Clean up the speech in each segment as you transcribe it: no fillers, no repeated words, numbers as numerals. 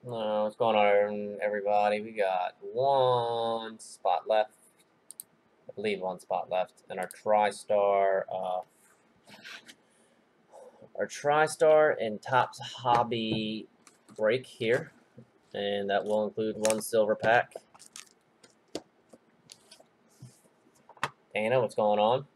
What's going on, everybody? We got one spot left. I believe one spot left. And our TriStar and Topps Hobby break here. And that will include one silver pack. Dana, what's going on?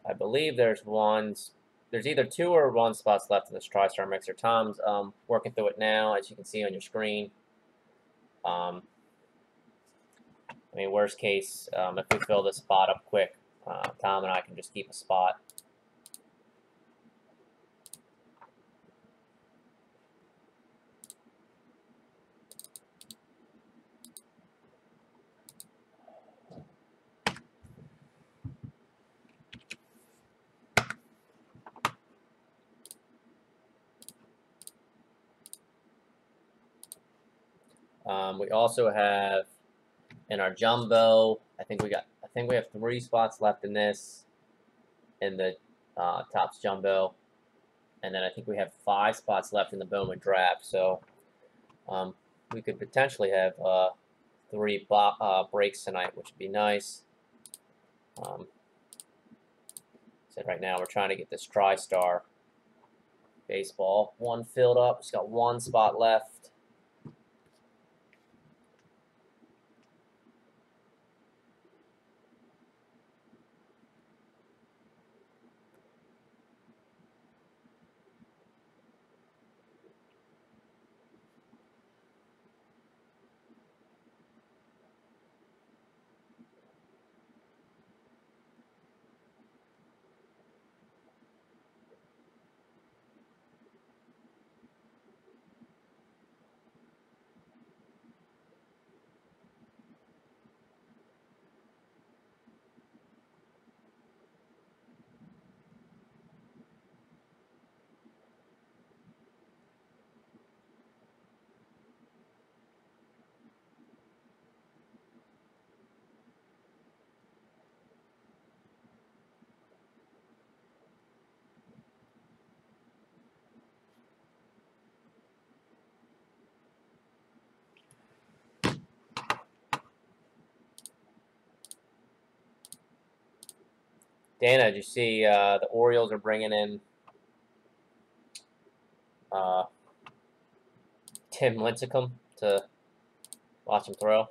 I believe there's either two or one spots left in this TriStar mixer. Tom's working through it now, as you can see on your screen. I mean, worst case, if we fill this spot up quick, Tom and I can just keep a spot. We also have in our jumbo. I think we have 3 spots left in this, in the Topps jumbo, and then I think we have 5 spots left in the Bowman draft. So we could potentially have 3 breaks tonight, which would be nice. So right now we're trying to get this TriStar baseball one filled up. It's got 1 spot left. Dana, did you see the Orioles are bringing in Tim Lincecum to watch him throw?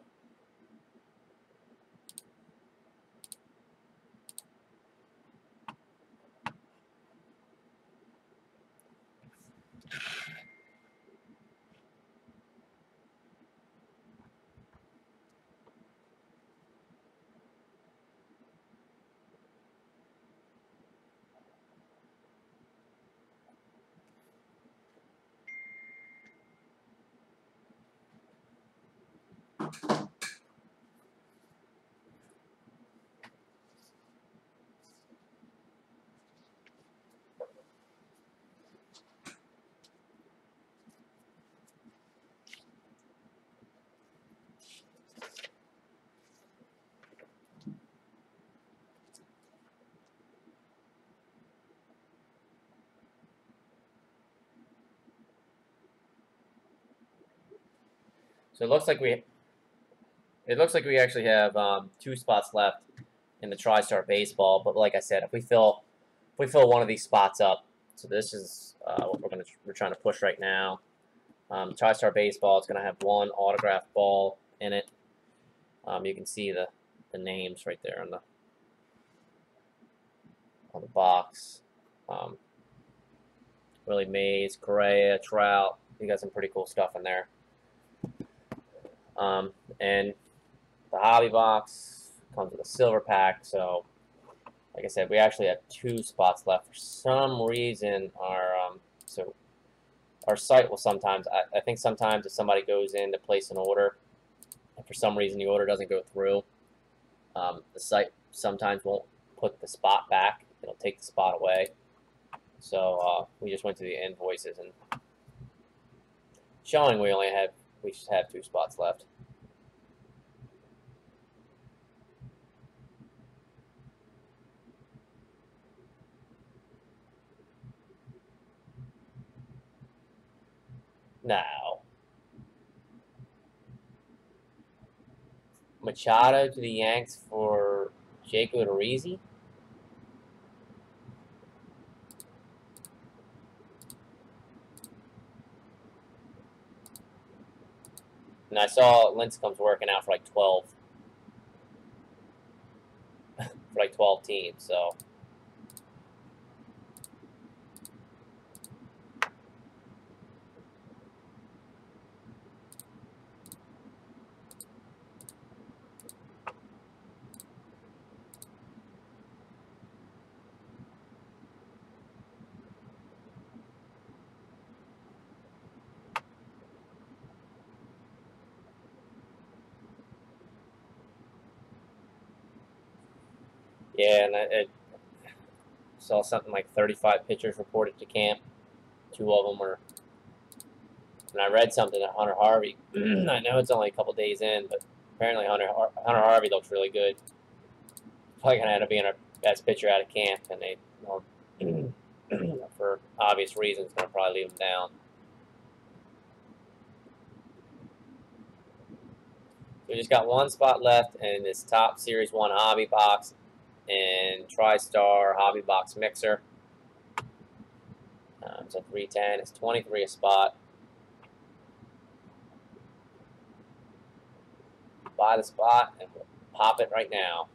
So it looks like we actually have 2 spots left in the TriStar baseball. But like I said, if we fill one of these spots up, so this is what we're trying to push right now. TriStar baseball is going to have 1 autographed ball in it. You can see the names right there on the box. Willie Mays, Correa, Trout. You got some pretty cool stuff in there. And the hobby box comes with a silver pack, so Like I said, we actually have 2 spots left. For some reason, our site will sometimes, I think sometimes if somebody goes in to place an order, and for some reason the order doesn't go through, the site sometimes won't put the spot back. It'll take the spot away. So we just went to the invoices and showing we should have 2 spots left. Now, Machado to the Yanks for Jake Odorizzi. And I saw Lincecum's working out for like 12. For like 12 teams, so. Yeah, and I saw something like 35 pitchers reported to camp. 2 of them were. And I read something that Hunter Harvey. I know it's only a couple days in, but apparently Hunter Harvey looks really good. Probably gonna end up being our best pitcher out of camp, and they, for obvious reasons, gonna probably leave him down. So we just got 1 spot left in this top Series 1 hobby box and TriStar hobby box mixer. So 310 is 23 a spot. Buy the spot and we'll pop it right now.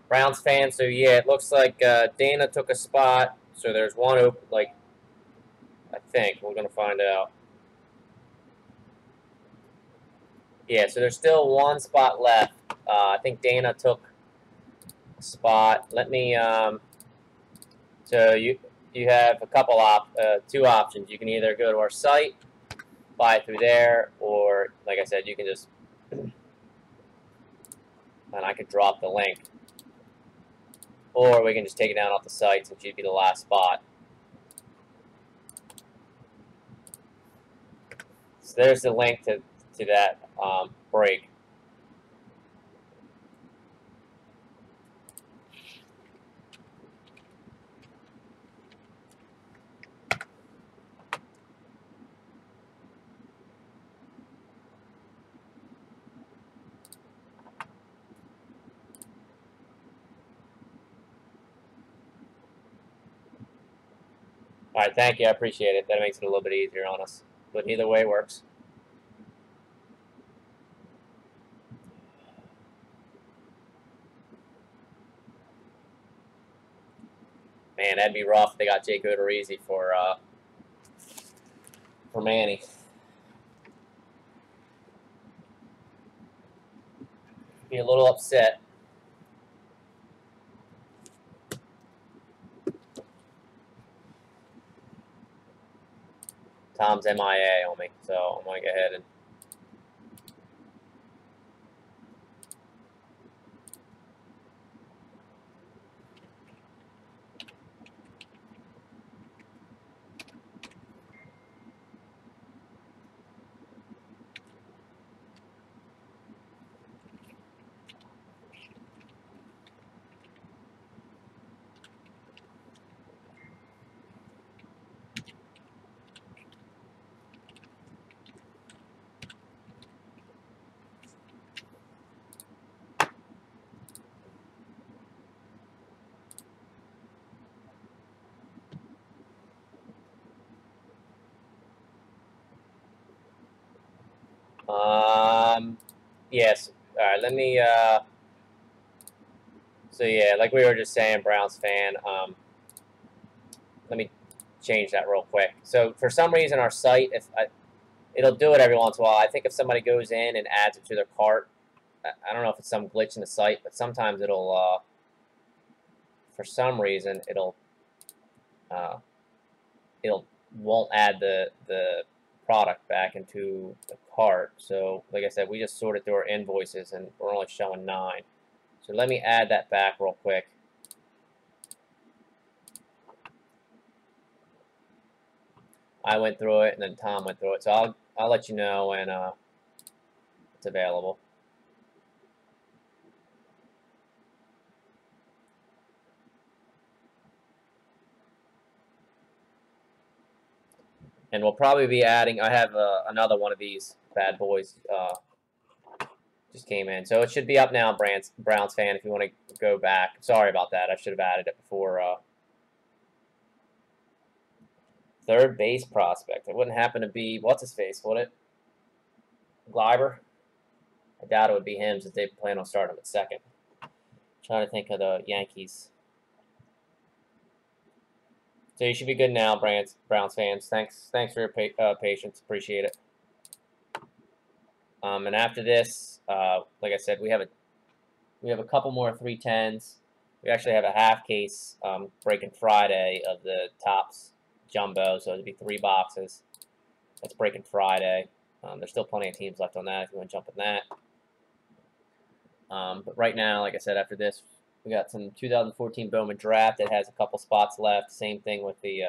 Browns fan, so yeah, it looks like Dana took a spot. So there's 1 open, like, I think. We're going to find out. Yeah, so there's still 1 spot left. I think Dana took a spot. Let me, so you have a couple 2 options. You can either go to our site, buy it through there, or, like I said, you can just, and I could drop the link. Or we can just take it down off the site since you'd be the last spot. So there's the link to that break. All right, thank you. I appreciate it. That makes it a little bit easier on us. But either way works. Man, that'd be rough if they got Jake Odorizzi for Manny. Be a little upset. Tom's MIA on me, so I'm going to go ahead and... Yes. All right, let me, so yeah, like we were just saying, Browns fan, let me change that real quick. So for some reason, our site, it'll do it every once in a while. I think if somebody goes in and adds it to their cart, I don't know if it's some glitch in the site, but sometimes it'll, for some reason, it'll won't add the product back into the cart. So like I said, we just sorted through our invoices and we're only showing 9. So let me add that back real quick. I went through it and then Tom went through it. So I'll let you know when it's available. And we'll probably be adding, I have another one of these bad boys just came in. So it should be up now, Browns fan, if you want to go back. Sorry about that. I should have added it before. Third base prospect. It wouldn't happen to be, what's his face, would it? Gleiber? I doubt it would be him since they plan on starting him at second. Trying to think of the Yankees. So you should be good now, Browns fans. Thanks for your patience. Appreciate it. And after this, like I said, we have a couple more 310s. We actually have a half case breaking Friday of the Topps Jumbo, so it'll be 3 boxes. That's breaking Friday. There's still plenty of teams left on that if you want to jump in that. But right now, like I said, after this, we got some 2014 Bowman Draft that has a couple spots left. Same thing with the,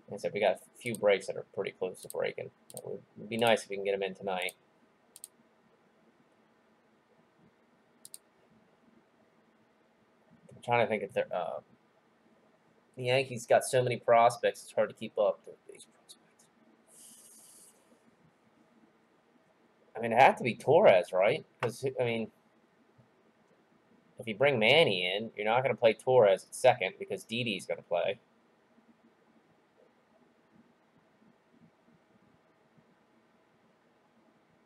like I said, we got a few breaks that are pretty close to breaking. It would be nice if we can get them in tonight. I'm trying to think if they're, the Yankees got so many prospects, it's hard to keep up with these prospects. I mean, it had to be Torres, right? Because, I mean, if you bring Manny in, you're not going to play Torres at second because Didi's going to play.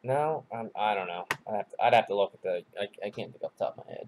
No, I don't know. I'd have to look at the. I can't think off the top of my head.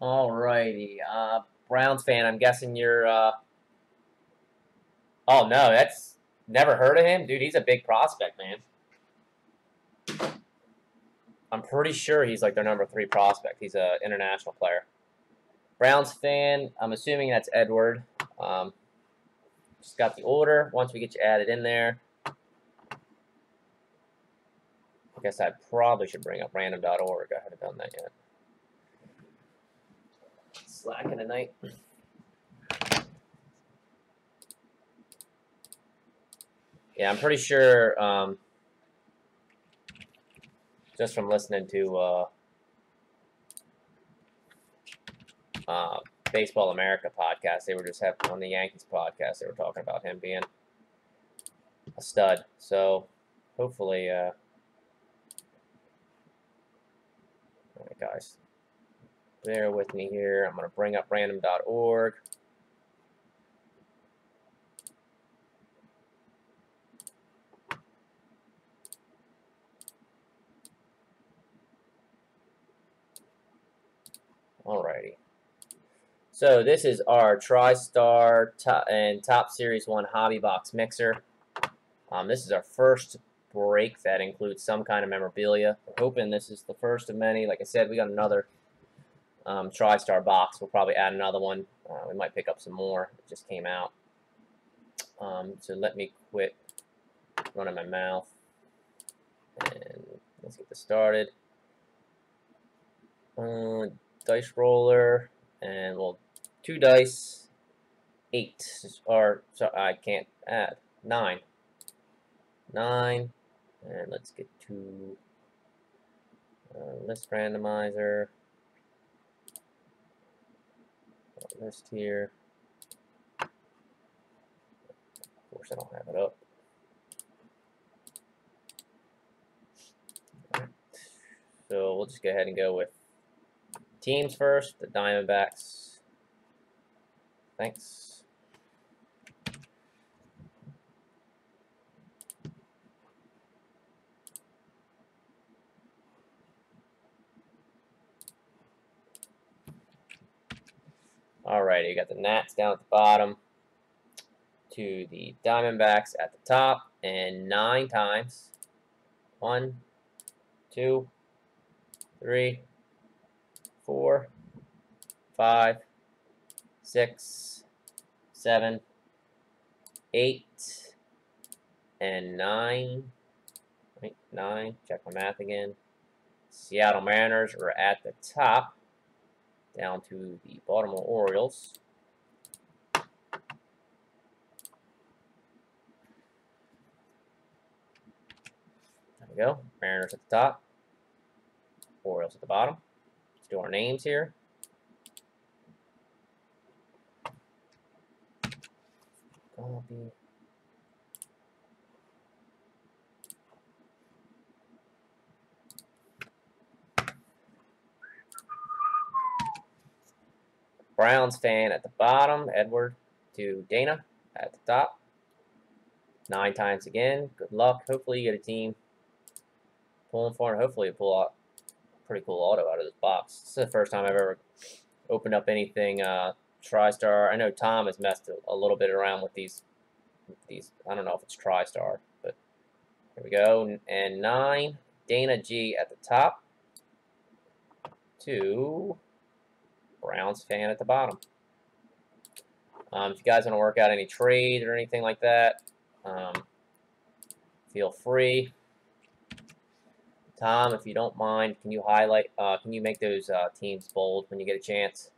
Alrighty, Browns fan. I'm guessing you're. Oh no, that's never heard of him, dude. He's a big prospect, man. I'm pretty sure he's like their number 3 prospect. He's an international player. Browns fan. I'm assuming that's Edward. Just got the order. Once we get you added in there, I guess I probably should bring up random.org. I haven't done that yet. Slacking tonight. Yeah, I'm pretty sure, just from listening to Baseball America podcast, they were just having on the Yankees podcast, they were talking about him being a stud. So hopefully, all right, guys, bear with me here. I'm going to bring up random.org. Alrighty. So this is our TriStar and Top Series 1 Hobby Box Mixer. This is our first break that includes some kind of memorabilia. We're hoping this is the first of many. Like I said, we got another TriStar box. We'll probably add another one. We might pick up some more. It just came out. So let me quit running my mouth. And let's get this started. Dice roller. And we'll 2 dice. 8. Or, sorry, I can't add. 9. 9. And let's get to list randomizer. List here. Of course, I don't have it up. All right. So we'll just go ahead and go with teams first. The Diamondbacks. Thanks. Alrighty, you got the Nats down at the bottom, to the Diamondbacks at the top, and 9 times. 1, 2, 3, 4, 5, 6, 7, 8, and 9. Wait, 9. Check my math again. Seattle Mariners are at the top, down to the Baltimore Orioles. There we go. Mariners at the top, Orioles at the bottom. Let's do our names here. Copy. Browns fan at the bottom, Edward, to Dana at the top. 9 times again. Good luck. Hopefully you get a team pulling for it. Hopefully you pull out a pretty cool auto out of this box. This is the first time I've ever opened up anything TriStar. I know Tom has messed a little bit around with these. I don't know if it's TriStar, but here we go. And 9, Dana G at the top, to Browns fan at the bottom. If you guys want to work out any trades or anything like that, feel free. Tom, if you don't mind, can you highlight? Can you make those teams bold when you get a chance?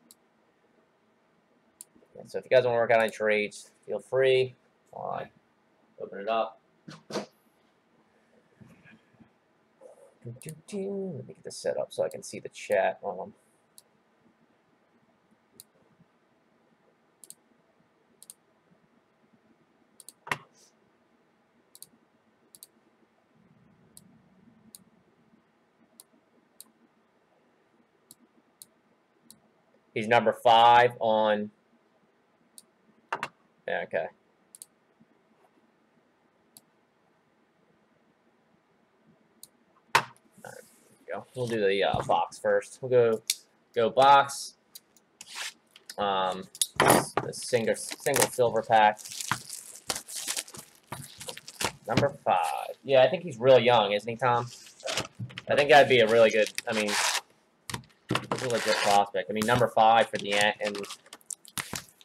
And so if you guys want to work out any trades, feel free. Fine. Open it up. Let me get this set up so I can see the chat. He's number 5 on. Yeah, okay. All right, go. We'll do the box first. We'll go box. The single silver pack. Number 5. Yeah, I think he's real young, isn't he, Tom? I think that'd be a really good. I mean, he's a legit prospect. I mean, number 5 for the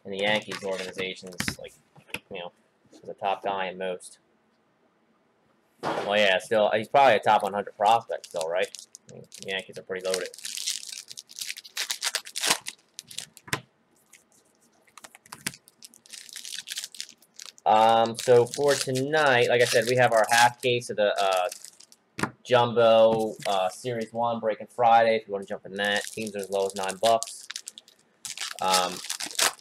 in the Yankees organization is, like, you know, he's a top guy in most. Well, yeah, still, he's probably a top 100 prospect still, right? I mean, the Yankees are pretty loaded. So for tonight, like I said, we have our half case of the Jumbo Series 1 breaking Friday. If you want to jump in that, teams are as low as $9.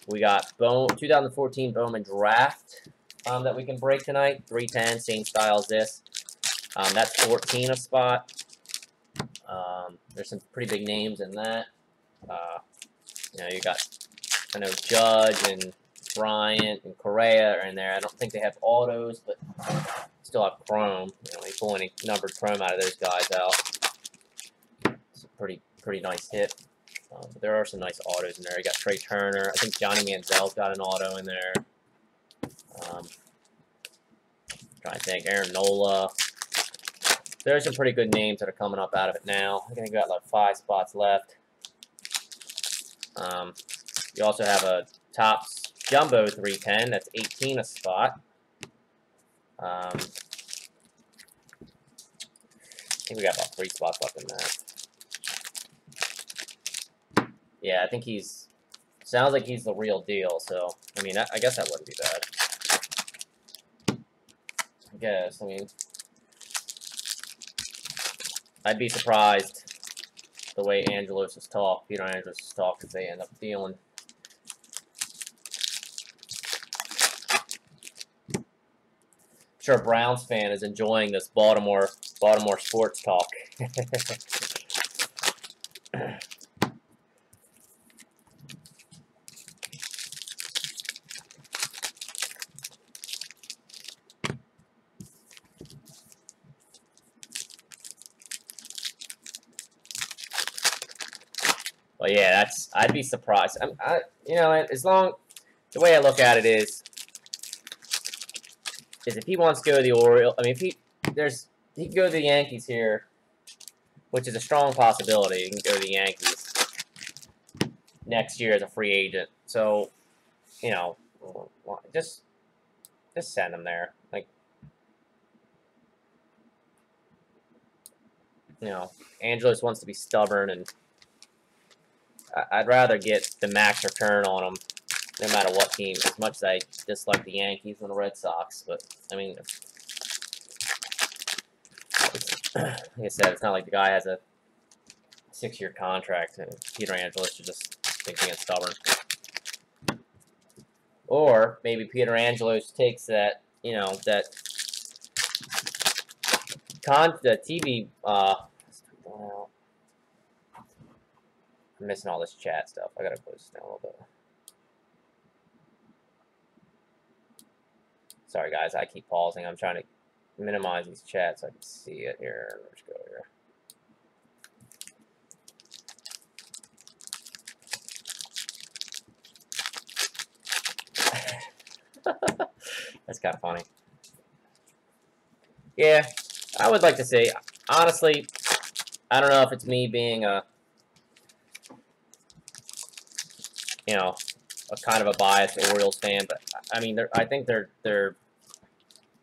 We got 2014 Bowman Draft that we can break tonight. 310, same style as this. That's 14 a spot. There's some pretty big names in that. You know, you got, I know, Judge and Bryant and Correa are in there. I don't think they have autos, but still have chrome. You know, you pull any numbered chrome out of those guys out. It's a pretty nice hit. But there are some nice autos in there. You got Trey Turner. I think Johnny Manziel's got an auto in there. Trying to think. Aaron Nola. There's some pretty good names that are coming up out of it now. I think we got like 5 spots left. You also have a Topps Jumbo 310. That's 18 a spot. I think we got about 3 spots left in that. Yeah, I think sounds like he's the real deal. So, I mean, I guess that wouldn't be bad. I mean, I'd be surprised the way Angelos is talk, Peter Angelos is talk, if they end up dealing. I'm sure a Browns fan is enjoying this Baltimore sports talk. Well, yeah, I'd be surprised. You know, the way I look at it is if he wants to go to the Orioles, I mean, he can go to the Yankees here, which is a strong possibility. He can go to the Yankees next year as a free agent. So, you know, just send him there. Like, you know, Angelos wants to be stubborn, and I'd rather get the max return on him, no matter what team. As much as I dislike the Yankees and the Red Sox, but I mean, like I said, it's not like the guy has a 6-year contract, and Peter Angelos is just thinking it's stubborn. Or maybe Peter Angelos takes that, you know, the TV. I'm missing all this chat stuff. I gotta close this down a little bit. Sorry, guys. I keep pausing. I'm trying to minimize these chats so I can see it here. Let's go here. That's kind of funny. Yeah, I would like to say, honestly, I don't know if it's me being a, you know, a kind of a biased Orioles fan, but I mean, I think their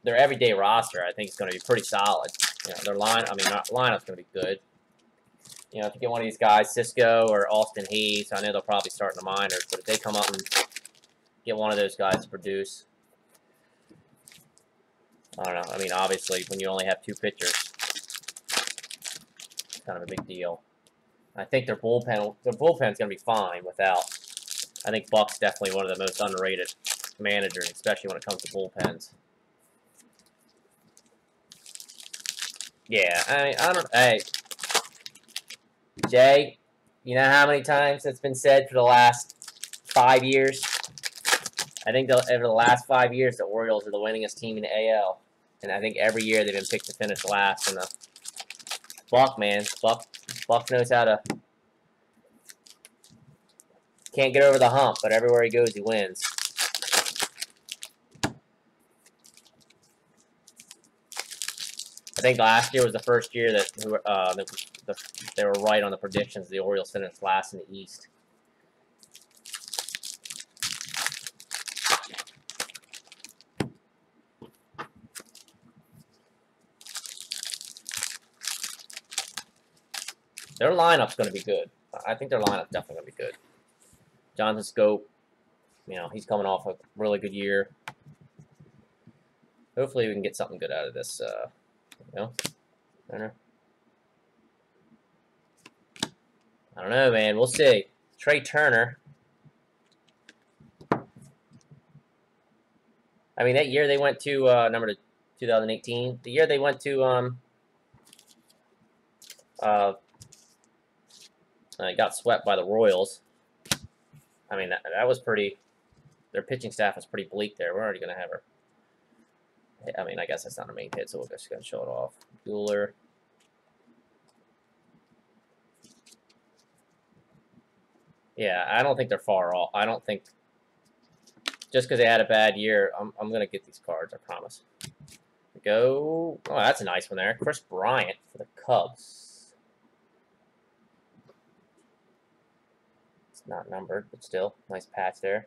everyday roster, I think, is going to be pretty solid. You know, their lineup's going to be good. You know, if you get one of these guys, Cisco or Austin Hayes, I know they'll probably start in the minors, but if they come up and get one of those guys to produce, I don't know. I mean, obviously, when you only have 2 pitchers, it's kind of a big deal. I think their bullpen's going to be fine without. I think Buck's definitely one of the most underrated managers, especially when it comes to bullpens. Yeah, I mean, hey, Jay, you know how many times it's been said for the last 5 years? I think over the last 5 years, the Orioles are the winningest team in the AL. And I think every year they've been picked to finish last. And Buck, man, Buck knows how to. Can't get over the hump, but everywhere he goes, he wins. I think last year was the first year that they were right on the predictions. The Orioles finished last in the East. Their lineup's going to be good. I think their lineup's definitely going to be good. Jonathan Scope, you know, he's coming off a really good year. Hopefully we can get something good out of this, you know, Turner. I don't know, man. We'll see. Trey Turner. I mean, that year they went to, number to 2018. The year they went to, got swept by the Royals. I mean, that was pretty, their pitching staff was pretty bleak there. We're already going to have her. I mean, I guess that's not a main hit, so we're just going to show it off. Bueller. Yeah, I don't think they're far off. I don't think, just because they had a bad year, I'm going to get these cards, I promise. Go. Oh, that's a nice one there. Chris Bryant for the Cubs. It's not numbered, but still, nice patch there.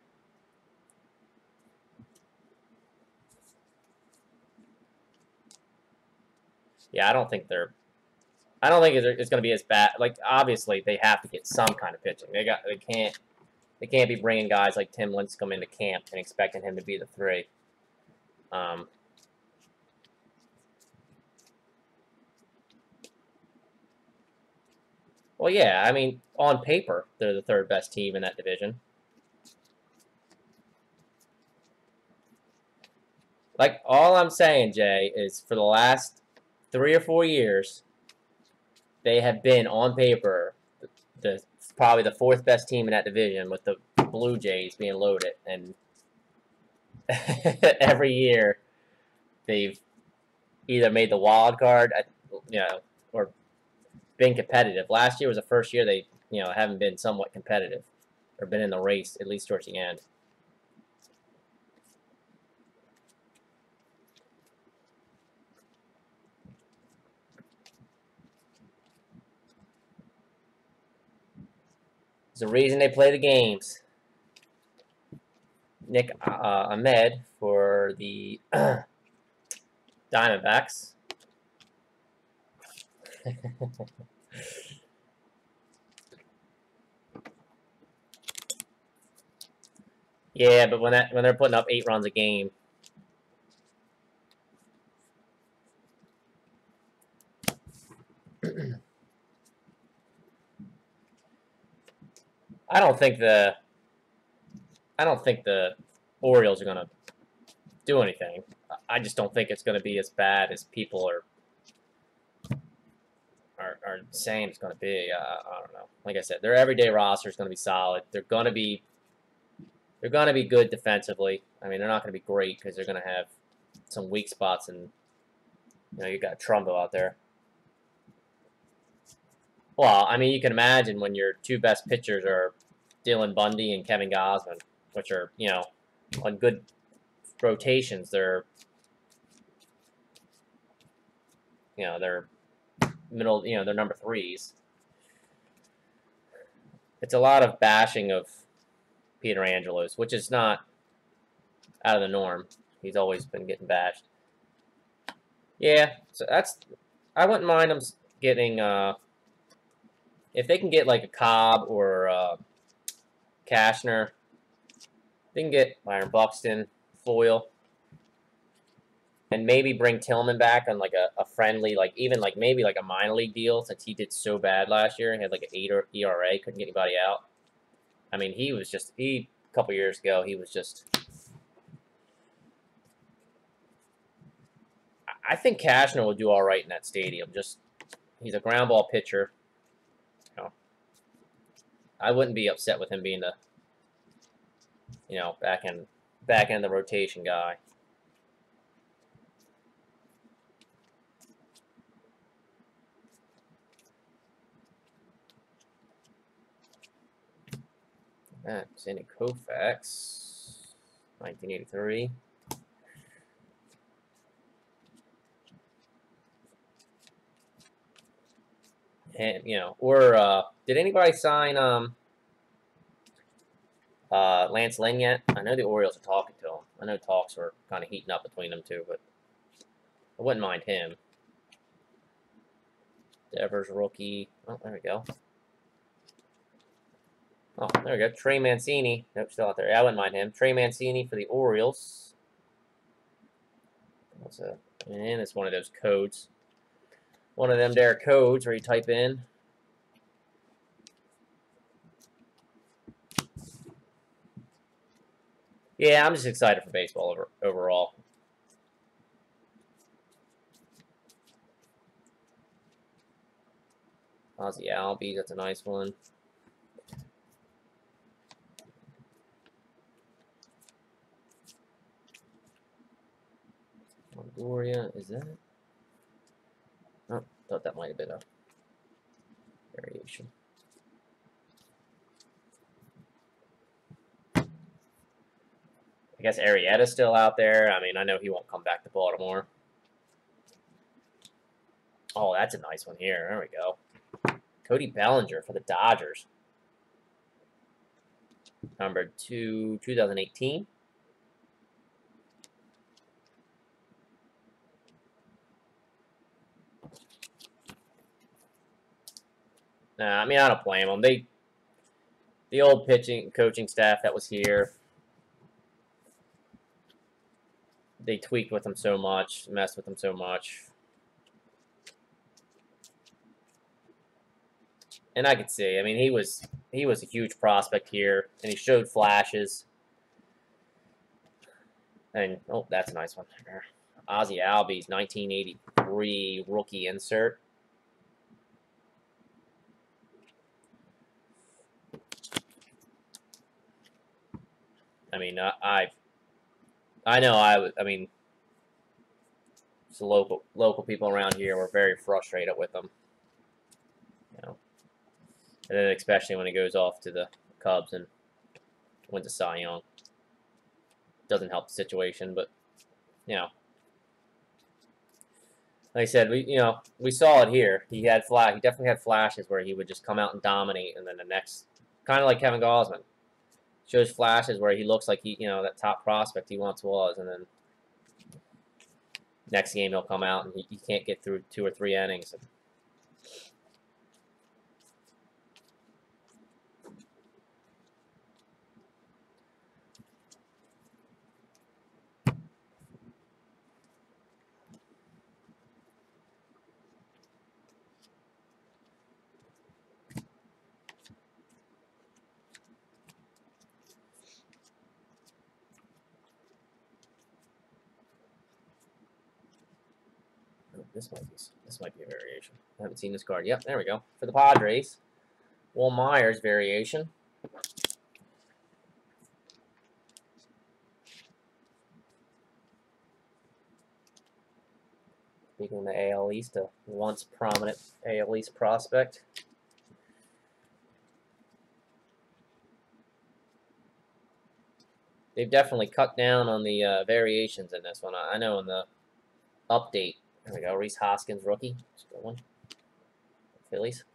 Yeah, I don't think it's going to be as bad. Like, obviously, they have to get some kind of pitching. They can't be bringing guys like Tim Lincecum into camp and expecting him to be the 3. Well, yeah, I mean, on paper, they're the 3rd best team in that division. Like, all I'm saying, Jay, is for the last 3 or 4 years, they have been, on paper, probably the 4th best team in that division, with the Blue Jays being loaded. And every year, they've either made the wild card, or been competitive. Last year was the first year they, haven't been somewhat competitive, or been in the race, at least towards the end. There's a reason they play the games. Nick Ahmed for the Diamondbacks. Yeah, but when they're putting up 8 runs a game, I don't think the Orioles are going to do anything. I just don't think it's going to be as bad as people are saying it's going to be. I don't know. Like I said, their everyday roster is going to be solid. They're going to be good defensively. I mean, they're not going to be great because they're going to have some weak spots, and you got Trumbo out there. Well, I mean, you can imagine when your 2 best pitchers are Dylan Bundy and Kevin Gausman, which are, on good rotations, they're middle, they're number 3s. It's a lot of bashing of Peter Angelos, which is not out of the norm. He's always been getting bashed. Yeah, so I wouldn't mind them getting, if they can get like a Cobb or Cashner, they can get Byron Buxton, Foyle, and maybe bring Tillman back on like a friendly, maybe like a minor league deal, since he did so bad last year and had like an 8 ERA, couldn't get anybody out. I mean, a couple years ago, he was just. I think Cashner will do all right in that stadium. He's a ground ball pitcher. I wouldn't be upset with him being the, back end the rotation guy. Sandy Koufax, 1983. And, did anybody sign Lance Lynn yet? I know the Orioles are talking to him. I know talks were kind of heating up between them two, but I wouldn't mind him. Devers rookie. Oh, there we go. Oh, there we go. Trey Mancini. Nope, still out there. Yeah, I wouldn't mind him. Trey Mancini for the Orioles. And it's one of those codes. One of them there codes where you type in. Yeah, I'm just excited for baseball overall. Ozzy Albies, that's a nice one. Longoria, is that it? Oh, thought that might have been a variation. I guess Arrieta's still out there. I mean, I know he won't come back to Baltimore. Oh, that's a nice one here. There we go. Cody Bellinger for the Dodgers. Number 2, 2018. Nah, I mean, I don't blame them. The old coaching staff that was here, they tweaked with him so much, messed with him so much. And I could see, I mean, he was a huge prospect here, and he showed flashes. And, oh, that's a nice one. Ozzy Albies, 1983 rookie insert. I mean, I know I mean, the local people around here were very frustrated with him. You know, and then especially when he goes off to the Cubs and wins a Cy Young. Doesn't help the situation, but you know, like I said, we saw it here. He definitely had flashes where he would just come out and dominate, and then the next, kind of like Kevin Gausman, shows flashes where he looks like that top prospect he once was, and then next game he'll come out and he can't get through 2 or 3 innings. This might be a variation. I haven't seen this card. Yep, there we go. For the Padres, Will Myers variation. Speaking of the AL East, a once prominent AL East prospect. They've definitely cut down on the variations in this one. I know in the update. There we go. Rhys Hoskins, rookie. That's a good one. Phillies.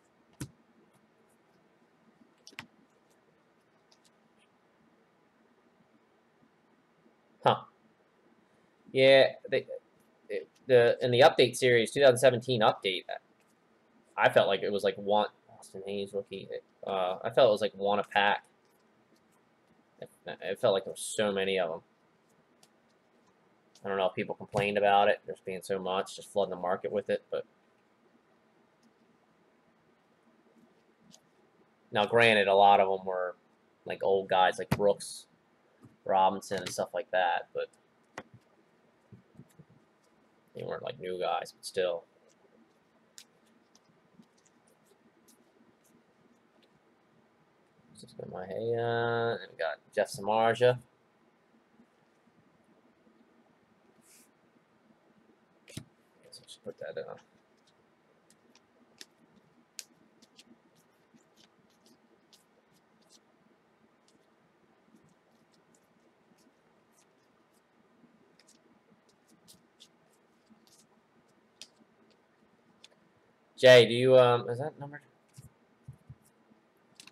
Huh. Yeah, in the update series, 2017 update, I felt like it was like one Austin Hayes rookie. I felt it was like one a pack. It felt like there were so many of them. I don't know if people complained about it. There's being so much, just flooding the market with it. But now, granted, a lot of them were like old guys like Brooks Robinson and stuff like that, but they weren't like new guys, but still. Just got my and we got Jeff Samardzija. Guess I should put that in. Jay, do you is that numbered?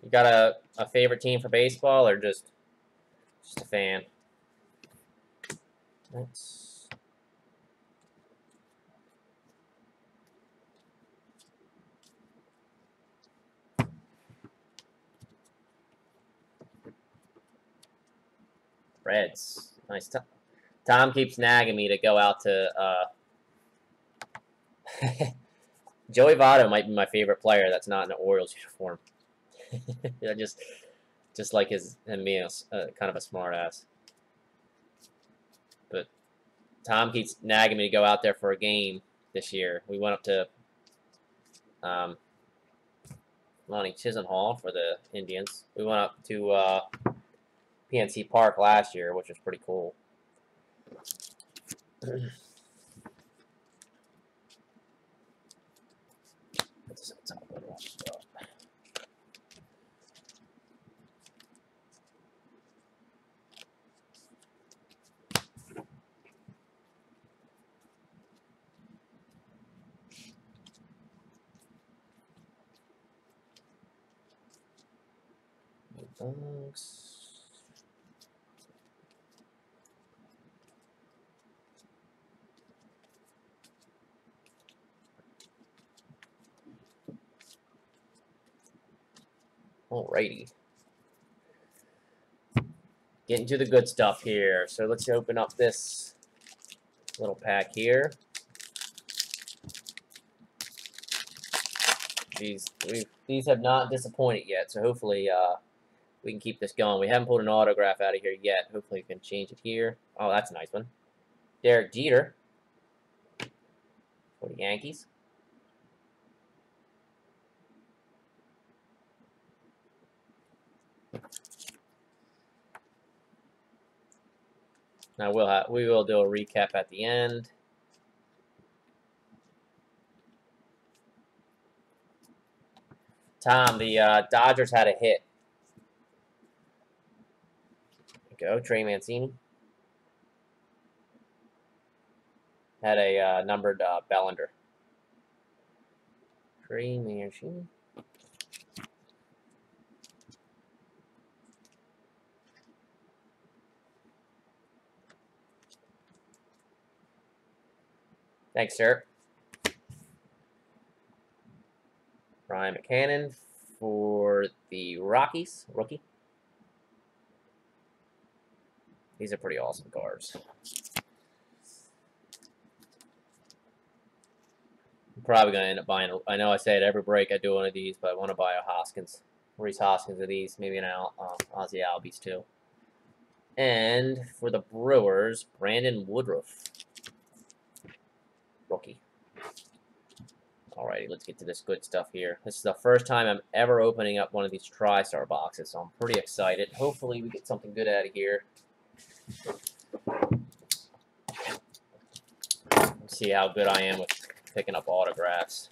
You got a favorite team for baseball or just a fan? That's Reds. Nice Tom keeps nagging me to go out to Joey Votto might be my favorite player that's not in an Orioles uniform. Yeah, just like him being kind of a smart ass. But Tom keeps nagging me to go out there for a game this year. We went up to Lonnie Chisenhall for the Indians. We went up to PNC Park last year, which was pretty cool. Alrighty. Getting to the good stuff here. So let's open up this little pack here. These have not disappointed yet, so hopefully we can keep this going. We haven't pulled an autograph out of here yet. Hopefully we can change it here. Oh, that's a nice one. Derek Jeter for the Yankees. Now we will do a recap at the end. Tom, the Dodgers had a hit. There you go, Trey Mancini. Had a numbered Bellinger. Trey Mancini. Thanks, sir. Ryan McCannon for the Rockies, rookie. These are pretty awesome cards. I'm probably going to end up buying, I know I say it every break I do one of these, but I want to buy a Hoskins. Reese Hoskins of these, maybe an Ozzie Albies too. And for the Brewers, Brandon Woodruff, rookie. Alrighty, let's get to this good stuff here. This is the first time I'm ever opening up one of these TriStar boxes, so I'm pretty excited. Hopefully we get something good out of here. Let's see how good I am with picking up autographs.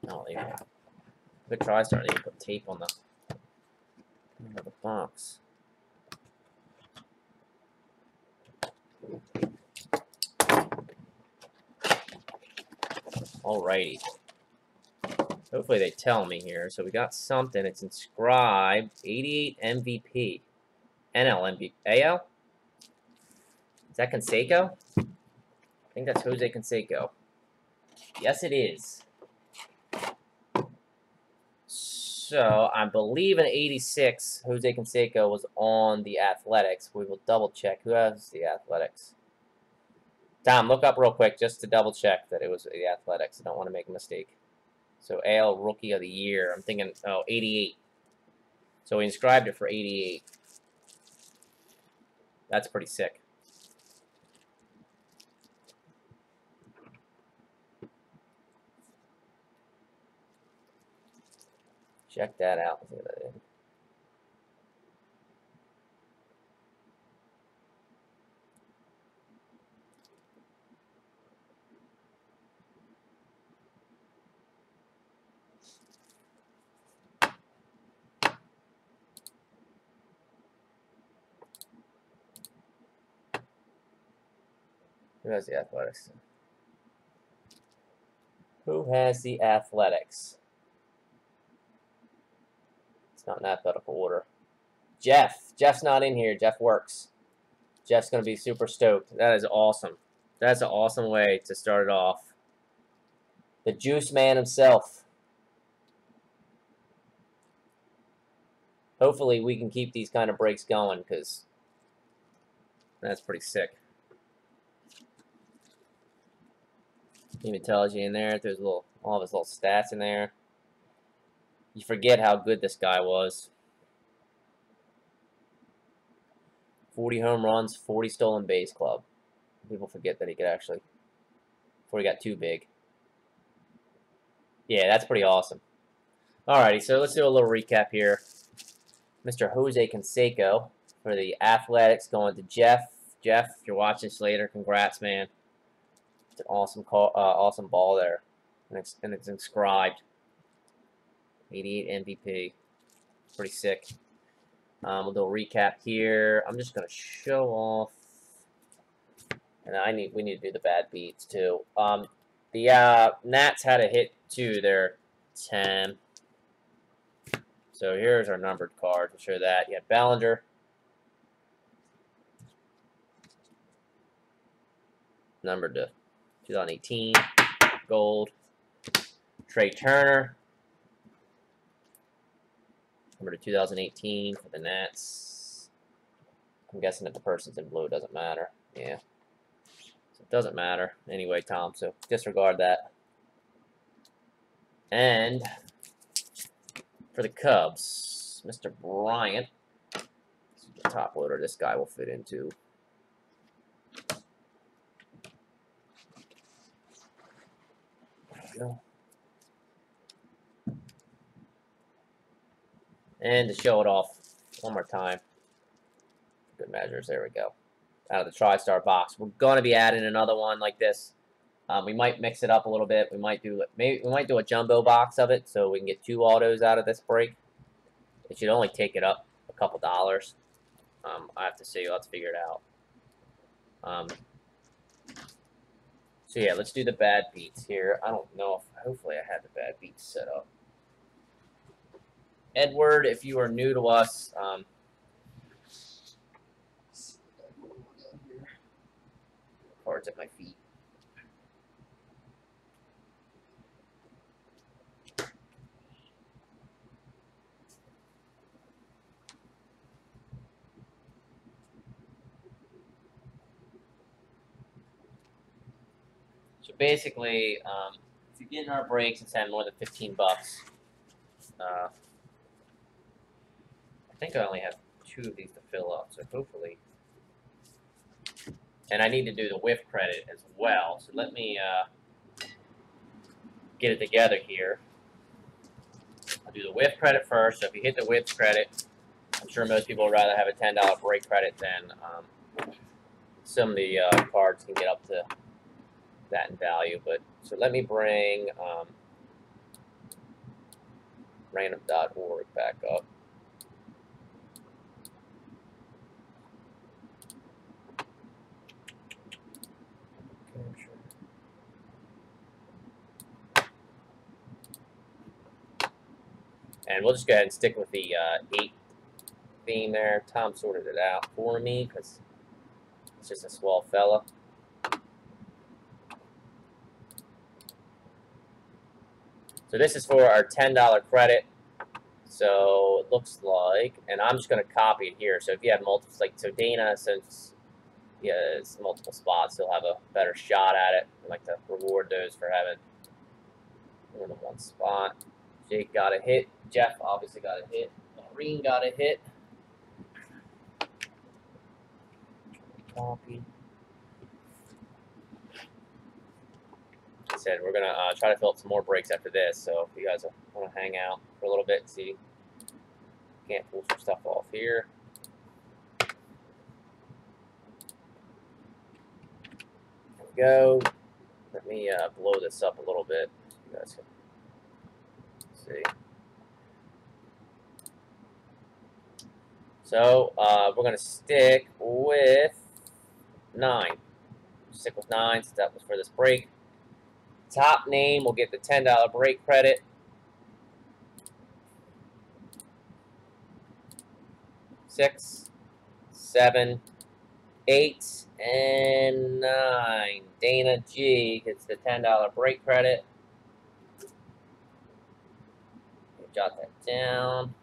Oh, they good TriStar. They put tape on the box. Alrighty. Hopefully they tell me here. So we got something. It's inscribed 88 MVP. NL MVP. AL? Is that Canseco? I think that's Jose Canseco. Yes, it is. So I believe in 86, Jose Canseco was on the Athletics. We will double check. Who has the Athletics? Tom, look up real quick just to double check that it was the Athletics. I don't want to make a mistake. So AL Rookie of the Year. I'm thinking, oh, 88. So we inscribed it for 88. That's pretty sick. Check that out. See what that is. Who has the Athletics? Who has the Athletics? It's not in alphabetical order. Jeff. Jeff's not in here. Jeff works. Jeff's going to be super stoked. That is awesome. That's an awesome way to start it off. The Juice Man himself. hopefully we can keep these kind of breaks going, because that's pretty sick. Even tells you in there, there's all of his little stats in there. You forget how good this guy was. 40 home runs, 40 stolen base club. People forget that he could actually, before he got too big. Yeah, that's pretty awesome. Alrighty, so let's do a little recap here. Mr. Jose Canseco for the Athletics going to Jeff. Jeff, if you're watching this later, congrats, man. It's an awesome call, awesome ball there, and it's inscribed. 88 MVP, pretty sick. We'll do a recap here. I'm just gonna show off, and we need to do the bad beats too. The Nats had a hit too. They're 10. So here's our numbered cards. We'll show that. You had Ballinger, numbered to 2018, gold. Trey Turner, number to 2018 for the Nats. I'm guessing if the person's in blue, it doesn't matter. Yeah. So it doesn't matter. Anyway, Tom, so disregard that. And for the Cubs, Mr. Bryant. This is the top loader this guy will fit into. There we go. And to show it off one more time, good measures, there we go. Out of the TriStar box. We're going to be adding another one like this. We might mix it up a little bit. We might do a jumbo box of it, so we can get 2 autos out of this break. It should only take it up a couple dollars. I have to see. Let's figure it out. So yeah, let's do the bad beats here. I don't know if, hopefully I had the bad beats set up. Edward, if you are new to us, cards at my feet. So basically, if you get in our breaks and spend more than 15 bucks, I think I only have 2 of these to fill up, so hopefully. And I need to do the whiff credit as well, so let me get it together here. I'll do the whiff credit first, so if you hit the whiff credit, I'm sure most people would rather have a $10 break credit than some of the cards can get up to that in value. But so let me bring random.org back up. And we'll just go ahead and stick with the 8 theme there. Tom sorted it out for me because it's just a swell fella. So this is for our $10 credit. So it looks like, and I'm just going to copy it here. So if you have multiple, like, so Dana, since he has multiple spots, he'll have a better shot at it. I'd like to reward those for having more than one spot. Jake got a hit. Jeff obviously got a hit. Maureen got a hit. Copy. Like I said, we're going to try to fill up some more breaks after this. So if you guys want to hang out for a little bit and see, can't pull some stuff off here. There we go. Let me blow this up a little bit so you guys can see. So we're going to stick with 9. Stick with 9 since that was for this break. Top name will get the $10 break credit. 6, 7, 8, and 9. Dana G gets the $10 break credit. Jot that down.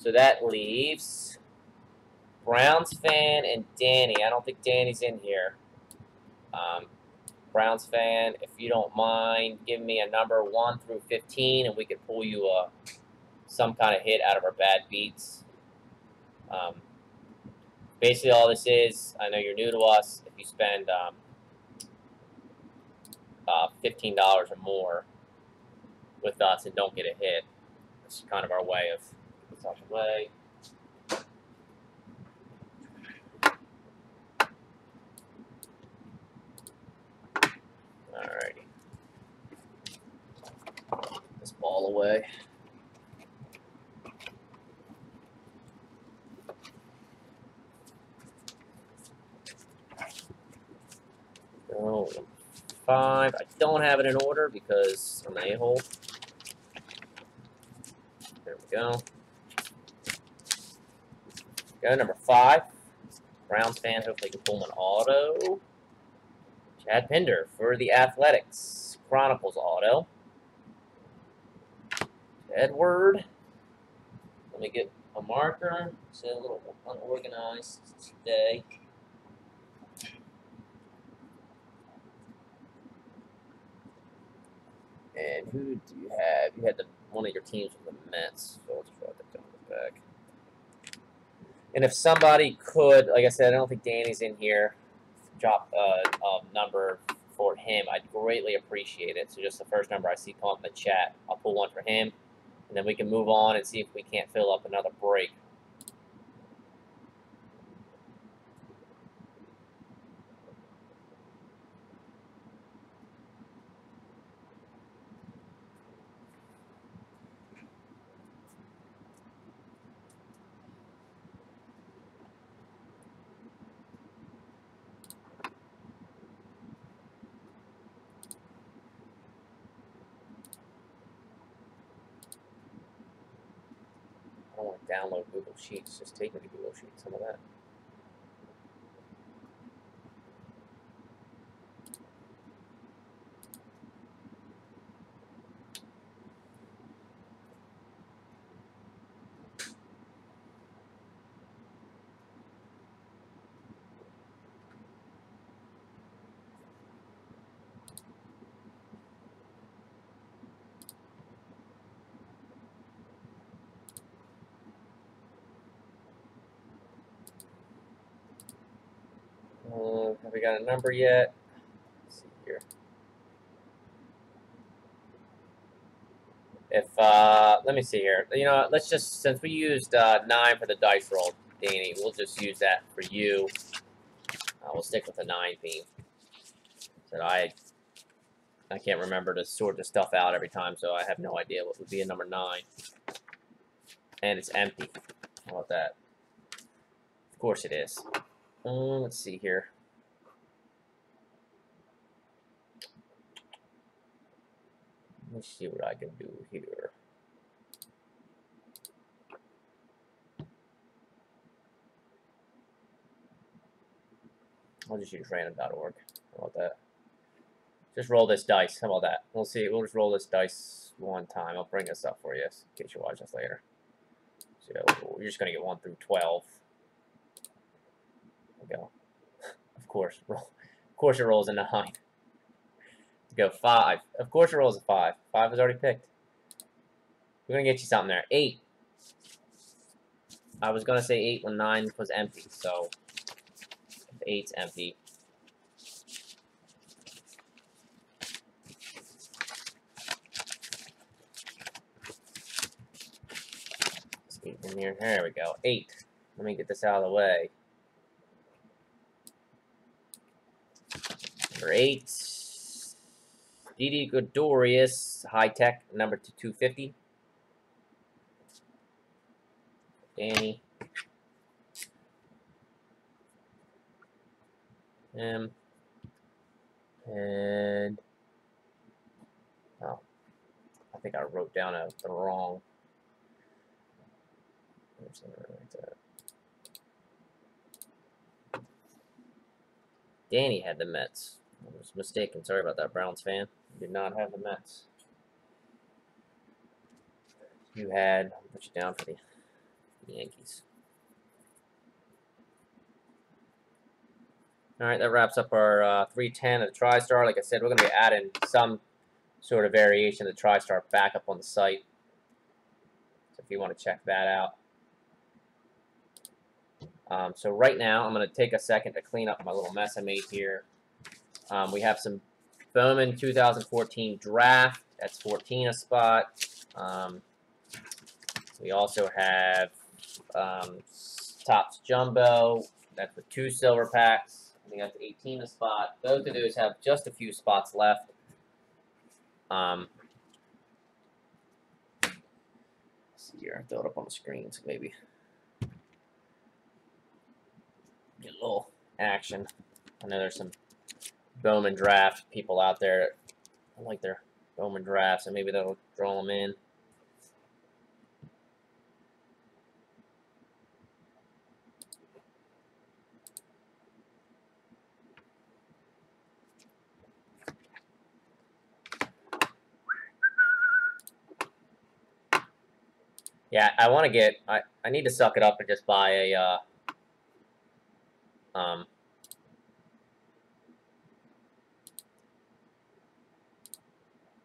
So that leaves Browns fan and Danny. I don't think Danny's in here. Browns fan, if you don't mind, give me a number 1 through 15, and we could pull you some kind of hit out of our bad beats. Basically, all this is, I know you're new to us, if you spend $15 or more with us and don't get a hit, it's kind of our way of such a way. Alrighty. This ball away. Oh, 5. I don't have it in order because I'm an a-hole. There we go. Go number 5. Browns fan, hopefully can pull an auto. Chad Pinder for the Athletics. Chronicles auto. Edward. Let me get a marker. It's a little unorganized today. And who do you have? You had one of your teams with the Mets. So let's write that down the back. And if somebody could, like I said, I don't think Danny's in here. Drop a number for him. I'd greatly appreciate it. So just the first number I see come up in the chat, I'll pull one for him. And then we can move on and see if we can't fill up another break. I don't want to download Google Sheets. Just take me to Google Sheets, some of that. Have we got a number yet? Let's see here. If let me see here. You know, let's just, since we used 9 for the dice roll, Danny, we'll just use that for you. We'll stick with the 9 theme. So I can't remember to sort the stuff out every time, so I have no idea what would be a number 9. And it's empty. How about that? Of course it is. Let's see here. Let me see what I can do here. I'll just use random.org. How about that? Just roll this dice. How about that? We'll see. We'll just roll this dice one time. I'll bring this up for you in case you watch this later. So you're just going to get 1 through 12. There we go. Of course. Roll. Of course it rolls a 9. Go 5. Of course it rolls a 5. 5 is already picked. We're going to get you something there. 8. I was going to say 8 when 9 was empty. So, if 8's empty. Let's get in here. There we go. 8. Let me get this out of the way. Number 8. Didi Gregorius, high tech, number 250. Danny. Him. And oh, I think I wrote down the wrong. Danny had the Mets. I was mistaken. Sorry about that, Browns fan. Did not have the Mets. You had, I'll put you down for the Yankees. All right, that wraps up our 310 of the TriStar. Like I said, we're going to be adding some sort of variation of the TriStar back up on the site. So if you want to check that out. So right now, I'm going to take a second to clean up my little mess I made here. We have some Bowman 2014 Draft. That's 14 a spot. We also have Topps Jumbo. That's with 2 silver packs. I think that's 18 a spot. Both of those have just a few spots left. Let's see here, throw it up on the screen so maybe get a little action. I know there's some Bowman Draft people out there that like their Bowman drafts, and maybe that'll draw them in. Yeah, I want to get. I need to suck it up and just buy a.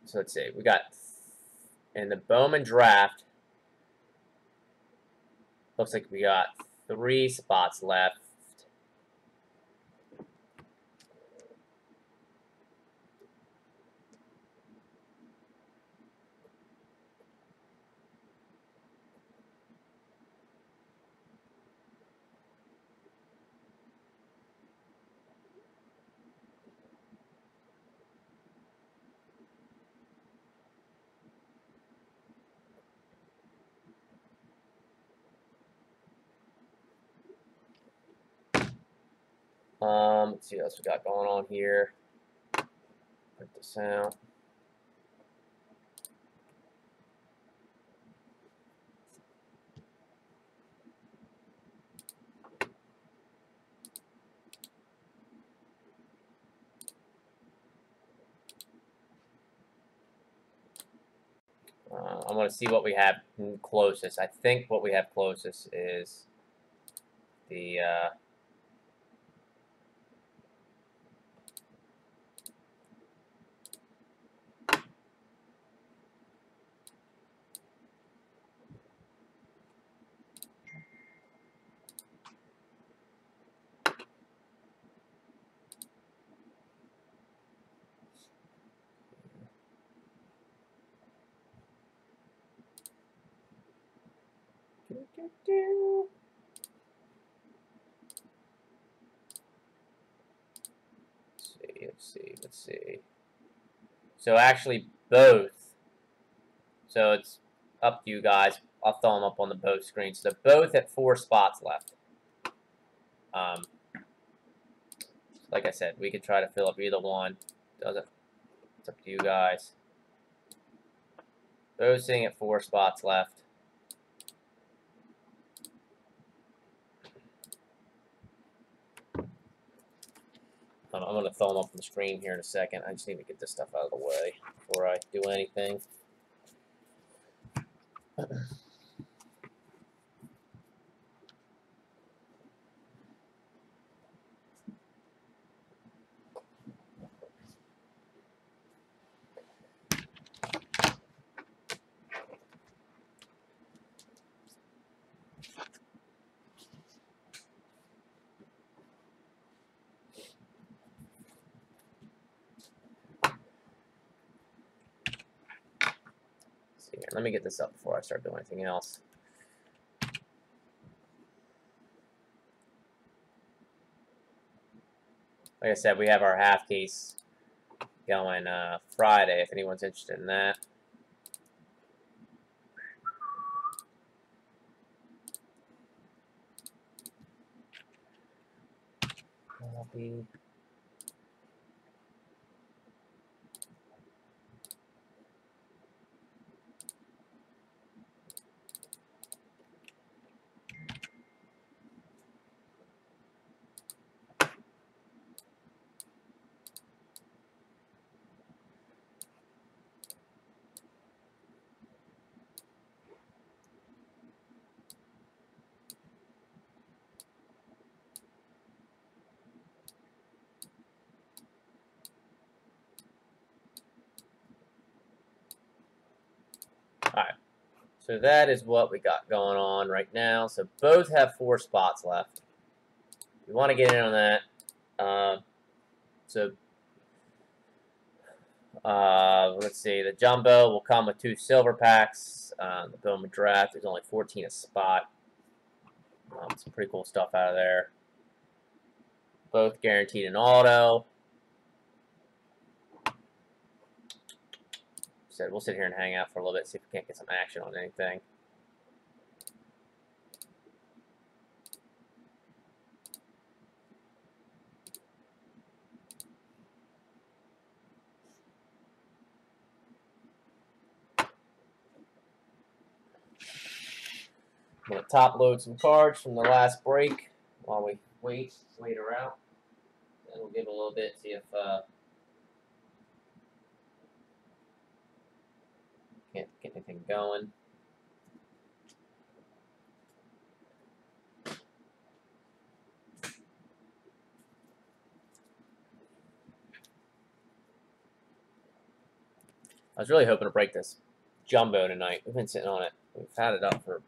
So let's see. We got in the Bowman Draft. Looks like we got 3 spots left. Let's see what else we got going on here. Print this out. I want to see what we have closest. I think what we have closest is the let's see. So actually both. So it's up to you guys. I'll throw them up on the both screens. So both at 4 spots left. Like I said, we could try to fill up either one. Doesn't. It's up to you guys. Both sitting at 4 spots left. I'm going to throw them up on the screen here in a second. I just need to get this stuff out of the way before I do anything. Here, let me get this up before I start doing anything else. Like I said, we have our half case going Friday, if anyone's interested in that. Copy. So that is what we got going on right now. So both have 4 spots left. You want to get in on that. Let's see. The jumbo will come with 2 silver packs. The Bowman draft is only 14 a spot. Some pretty cool stuff out of there. Both guaranteed an auto. Said we'll sit here and hang out for a little bit, see if we can't get some action on anything. I'm going to top load some cards from the last break while we wait her out. And we'll give it a little bit, see if can't get anything going. I was really hoping to break this jumbo tonight. We've been sitting on it. We've had it up for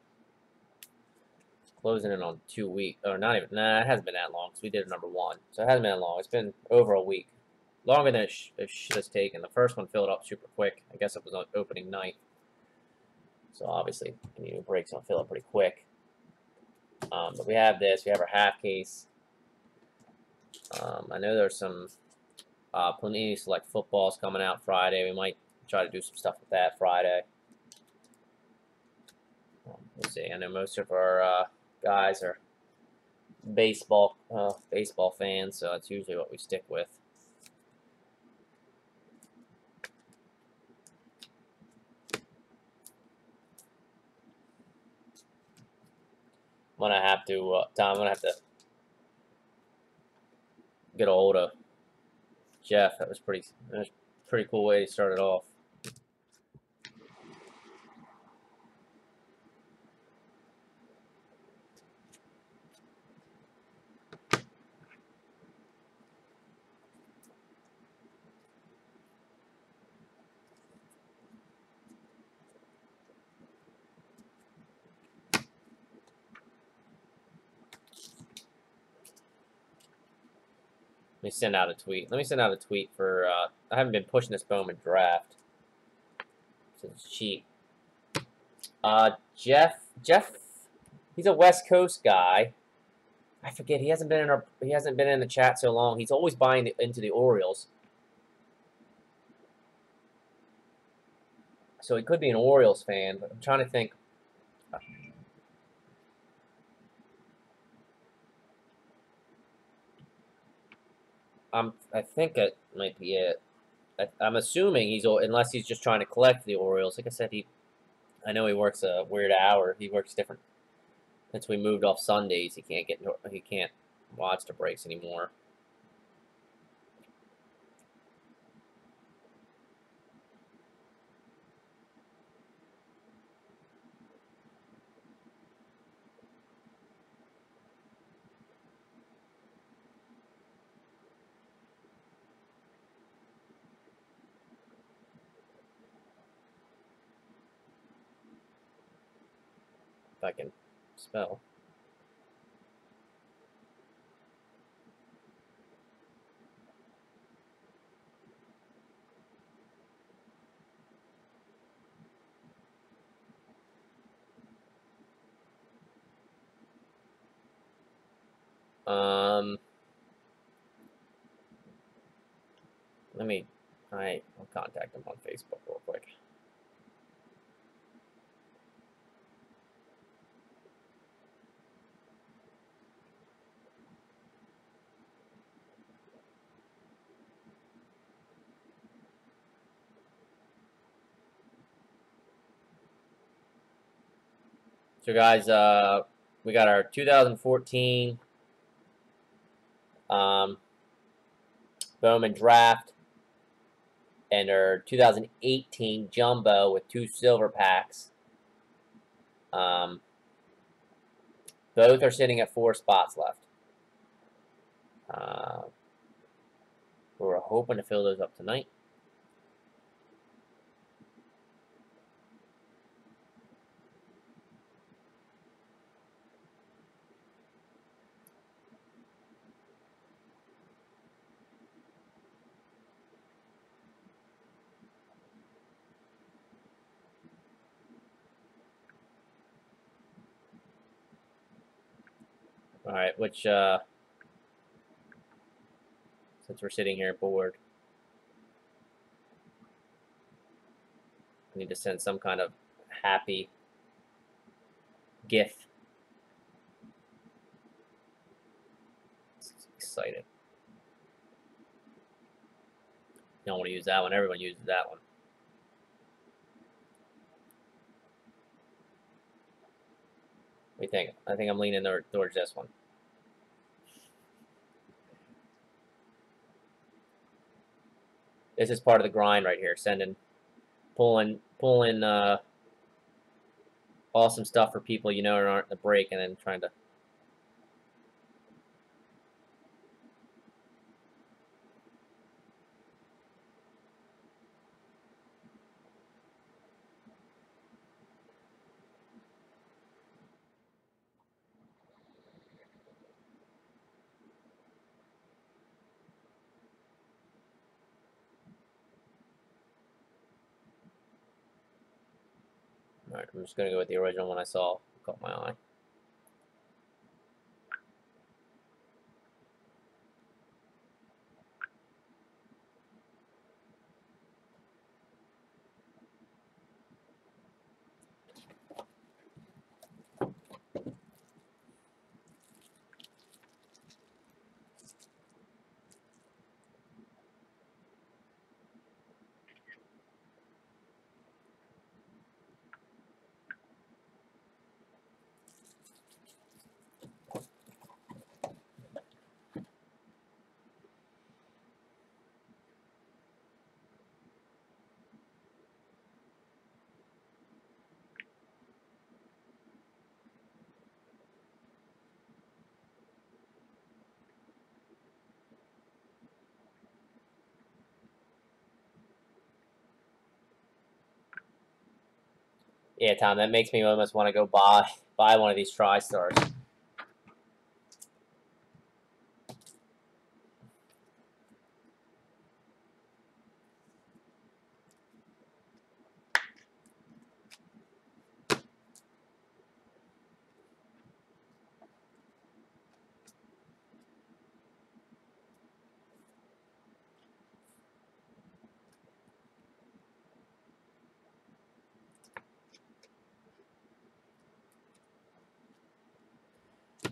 closing in on 2 weeks, or not even. Nah, it hasn't been that long because we did number 1, so it hasn't been that long. It's been over a week, longer than it should have taken. The first one filled up super quick. I guess it was on opening night, so obviously new breaks don't fill up pretty quick. But we have this. We have our half case. I know there's some Panini Select footballs coming out Friday. We might try to do some stuff with that Friday. We'll see. I know most of our guys are baseball fans, so that's usually what we stick with. I'm gonna have to, Tom. I'm gonna have to get a hold of Jeff. That was a pretty cool way to start it off. Let me send out a tweet. Let me send out a tweet for, I haven't been pushing this Bowman draft, so it's cheap. Jeff, he's a West Coast guy. I forget, he hasn't been in the chat so long. He's always buying into the Orioles. So he could be an Orioles fan, but I'm trying to think. I think it might be it. I'm assuming unless he's just trying to collect the Orioles. Like I said, I know he works a weird hour. He works different. Since we moved off Sundays, he can't watch the breaks anymore. If I can spell. I'll contact him on Facebook real quick. So guys, we got our 2014 Bowman draft and our 2018 jumbo with 2 silver packs. Both are sitting at 4 spots left. We're hoping to fill those up tonight. Alright, which, since we're sitting here bored, I need to send some kind of happy GIF. Excited. You don't want to use that one. Everyone uses that one. What do you think? I think I'm leaning towards this one. This is part of the grind right here. Pulling awesome stuff for people you know aren't in the break, and then trying to. Alright, I'm just gonna go with the original one I saw. Caught my eye. Yeah, Tom, that makes me almost want to go buy one of these TriStars.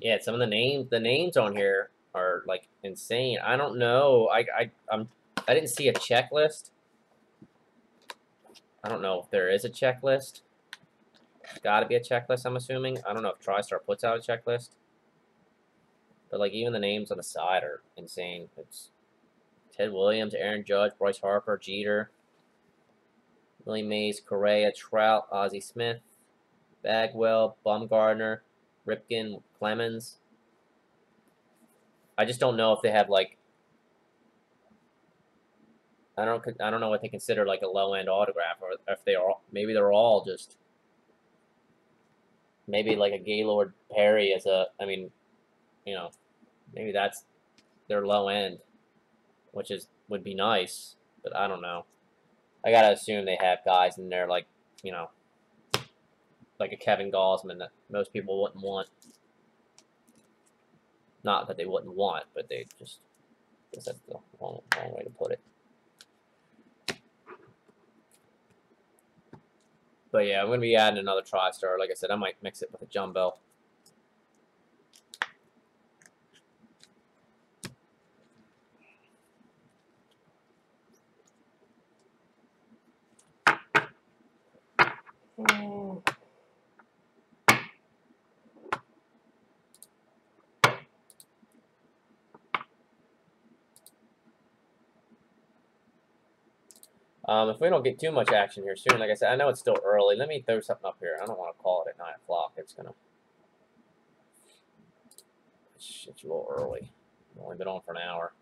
Yeah, some of the names on here are like insane. I don't know. I didn't see a checklist. I don't know if there is a checklist. There's got to be a checklist, I'm assuming. I don't know if TriStar puts out a checklist. But like even the names on the side are insane. It's Ted Williams, Aaron Judge, Bryce Harper, Jeter, Willie Mays, Correa, Trout, Ozzie Smith, Bagwell, Bumgarner, Ripken, Clemens. I just don't know if they have like I don't know what they consider like a low end autograph, or if they are maybe they're all just maybe like a Gaylord Perry as a you know, maybe that's their low end, which would be nice, but I don't know. I gotta assume they have guys in there like, you know, like a Kevin Gausman that most people wouldn't want. Not that they wouldn't want, but they just, I guess that's the wrong way to put it. But yeah, I'm going to be adding another TriStar. Like I said, I might mix it with a jumbo. If we don't get too much action here soon, like I said, I know it's still early. Let me throw something up here. I don't want to call it at 9 o'clock. It's a little early. I've only been on for an hour.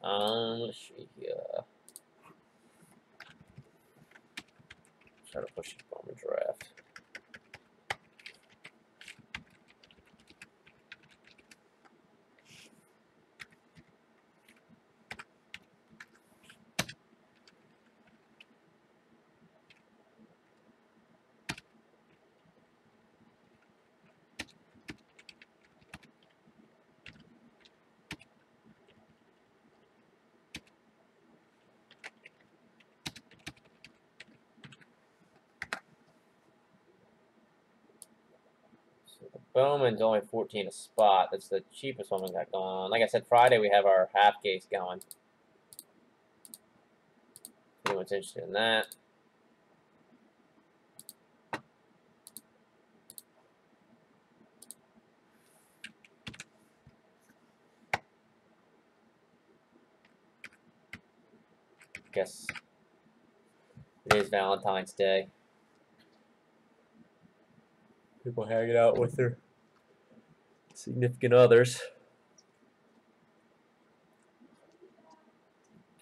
Let's see here. Try to push the Bowman draft. So the Bowman's only 14 a spot. That's the cheapest one we got going on. Like I said, Friday we have our half case going. If anyone's interested in that. Guess it is Valentine's Day. People hanging out with their significant others.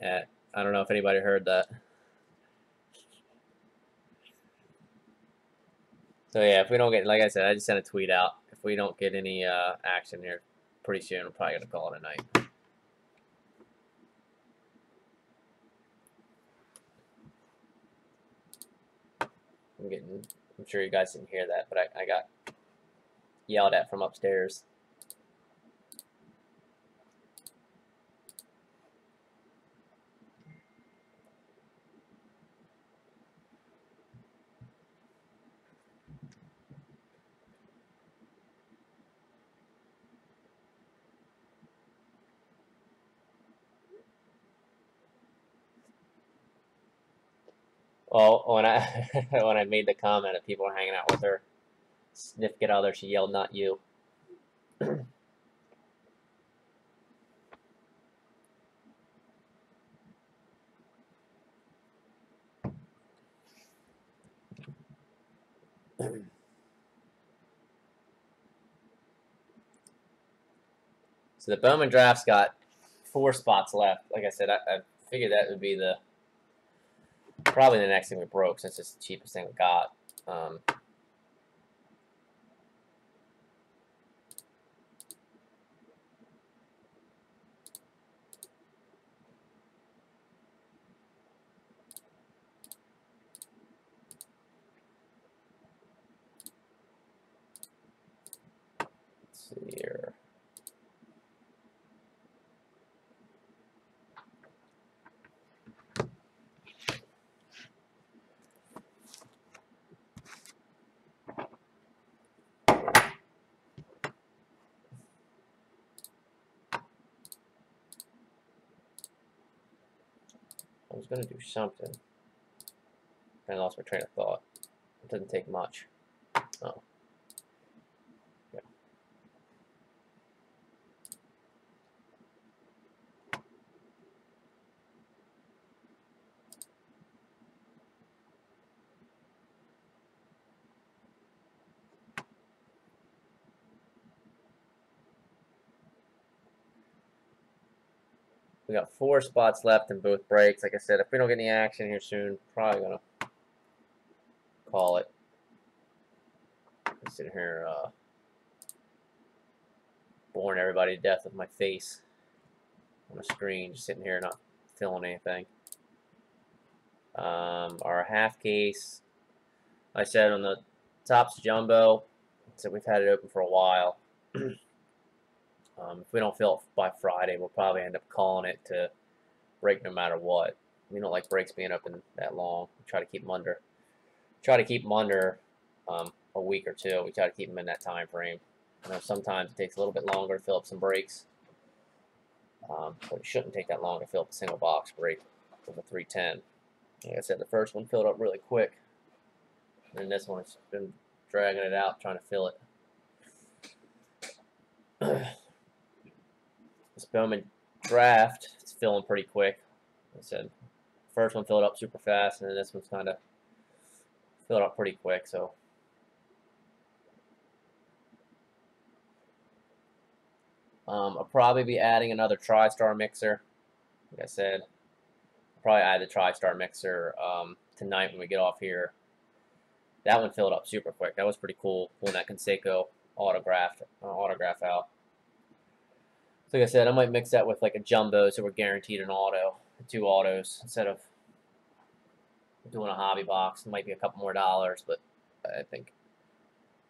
I don't know if anybody heard that. So yeah, if we don't get, like I said, I just sent a tweet out. If we don't get any action here pretty soon, we're probably gonna call it a night. I'm sure you guys didn't hear that, but I got yelled at from upstairs. Well, when I when I made the comment that people were hanging out with her significant other, she yelled, "Not you." So the Bowman draft's got 4 spots left. Like I said, I figured that would be probably the next thing we broke, since it's the cheapest thing we got. Let's see here. I was going to do something. I lost my train of thought. It doesn't take much. Oh. Yeah. We got 4 spots left in both breaks. Like I said, if we don't get any action here soon, probably going to call it. I'm sitting here boring everybody to death with my face on the screen, just sitting here not filling anything. Our half case, I said on the Topps Jumbo, so we've had it open for a while. If we don't fill it by Friday, we'll probably end up calling it to break no matter what. We don't like breaks being open that long. We try to keep them under. A week or two. We try to keep them in that time frame. I know sometimes it takes a little bit longer to fill up some breaks, but it shouldn't take that long to fill up a single box break with a 310. Like I said, the first one filled up really quick, and this one's been dragging it out, trying to fill it. This Bowman draft, it's filling pretty quick. Like I said, first one filled up super fast, and then this one's kind of filled up pretty quick. So I'll probably be adding another TriStar mixer Like I said, probably add the TriStar mixer tonight when we get off here. That one filled up super quick. That was pretty cool, pulling that Canseco autograph out. So like I said, I might mix that with like a jumbo, so we're guaranteed an auto, 2 autos, instead of doing a hobby box. It might be a couple more dollars, but I think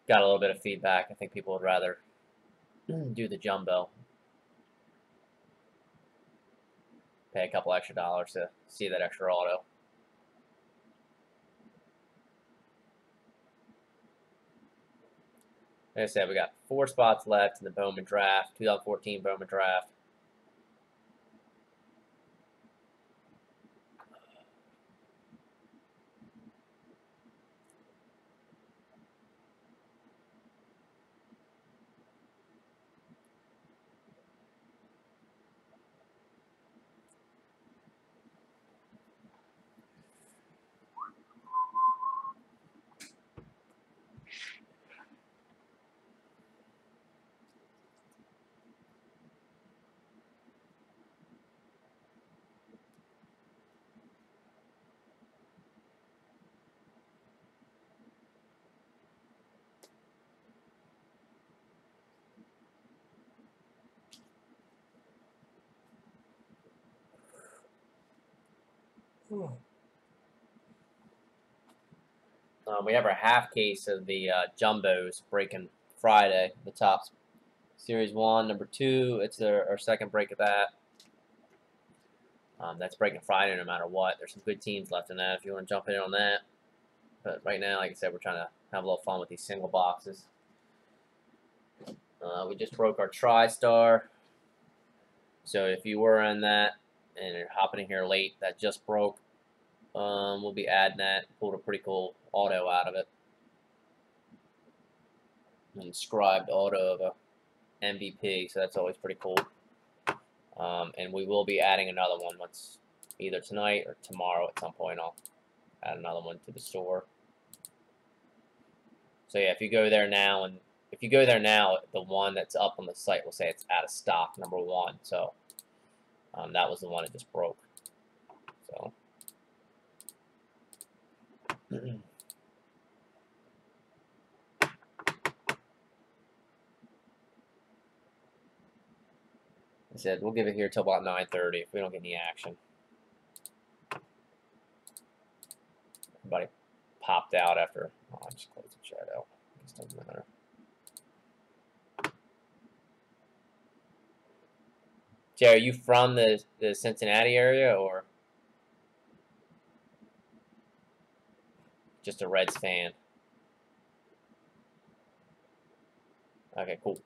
got a little bit of feedback. I think people would rather do the jumbo, pay a couple extra dollars to see that extra auto. Like I said, we got 4 spots left in the Bowman draft, 2014 Bowman draft. We have our half case of the jumbos breaking Friday. The Topps Series 1, number 2. It's our second break of that. That's breaking Friday no matter what. There's some good teams left in that if you want to jump in on that. But right now, like I said, we're trying to have a little fun with these single boxes. We just broke our TriStar. So if you were in that and you're hopping in here late, that just broke. We'll be adding that. Pulled a pretty cool auto out of it. An inscribed auto of a MVP, so that's always pretty cool. And we will be adding another one once, either tonight or tomorrow at some point. I'll add another one to the store. So yeah, if you go there now, the one that's up on the site will say it's out of stock, number 1. So that was the one that just broke. So. I said we'll give it here till about 9:30 if we don't get any action. Everybody popped out after. Oh, I just closed the chat out. It doesn't matter. Jay, are you from the Cincinnati area or just a Reds fan? Okay, cool.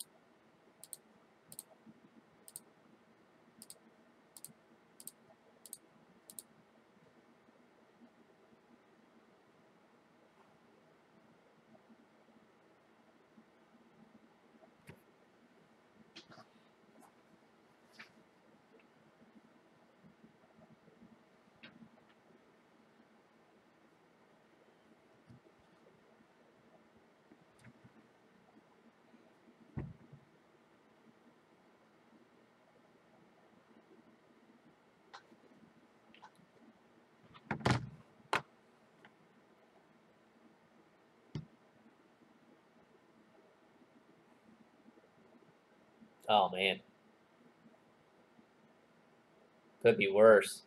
Oh man, could be worse.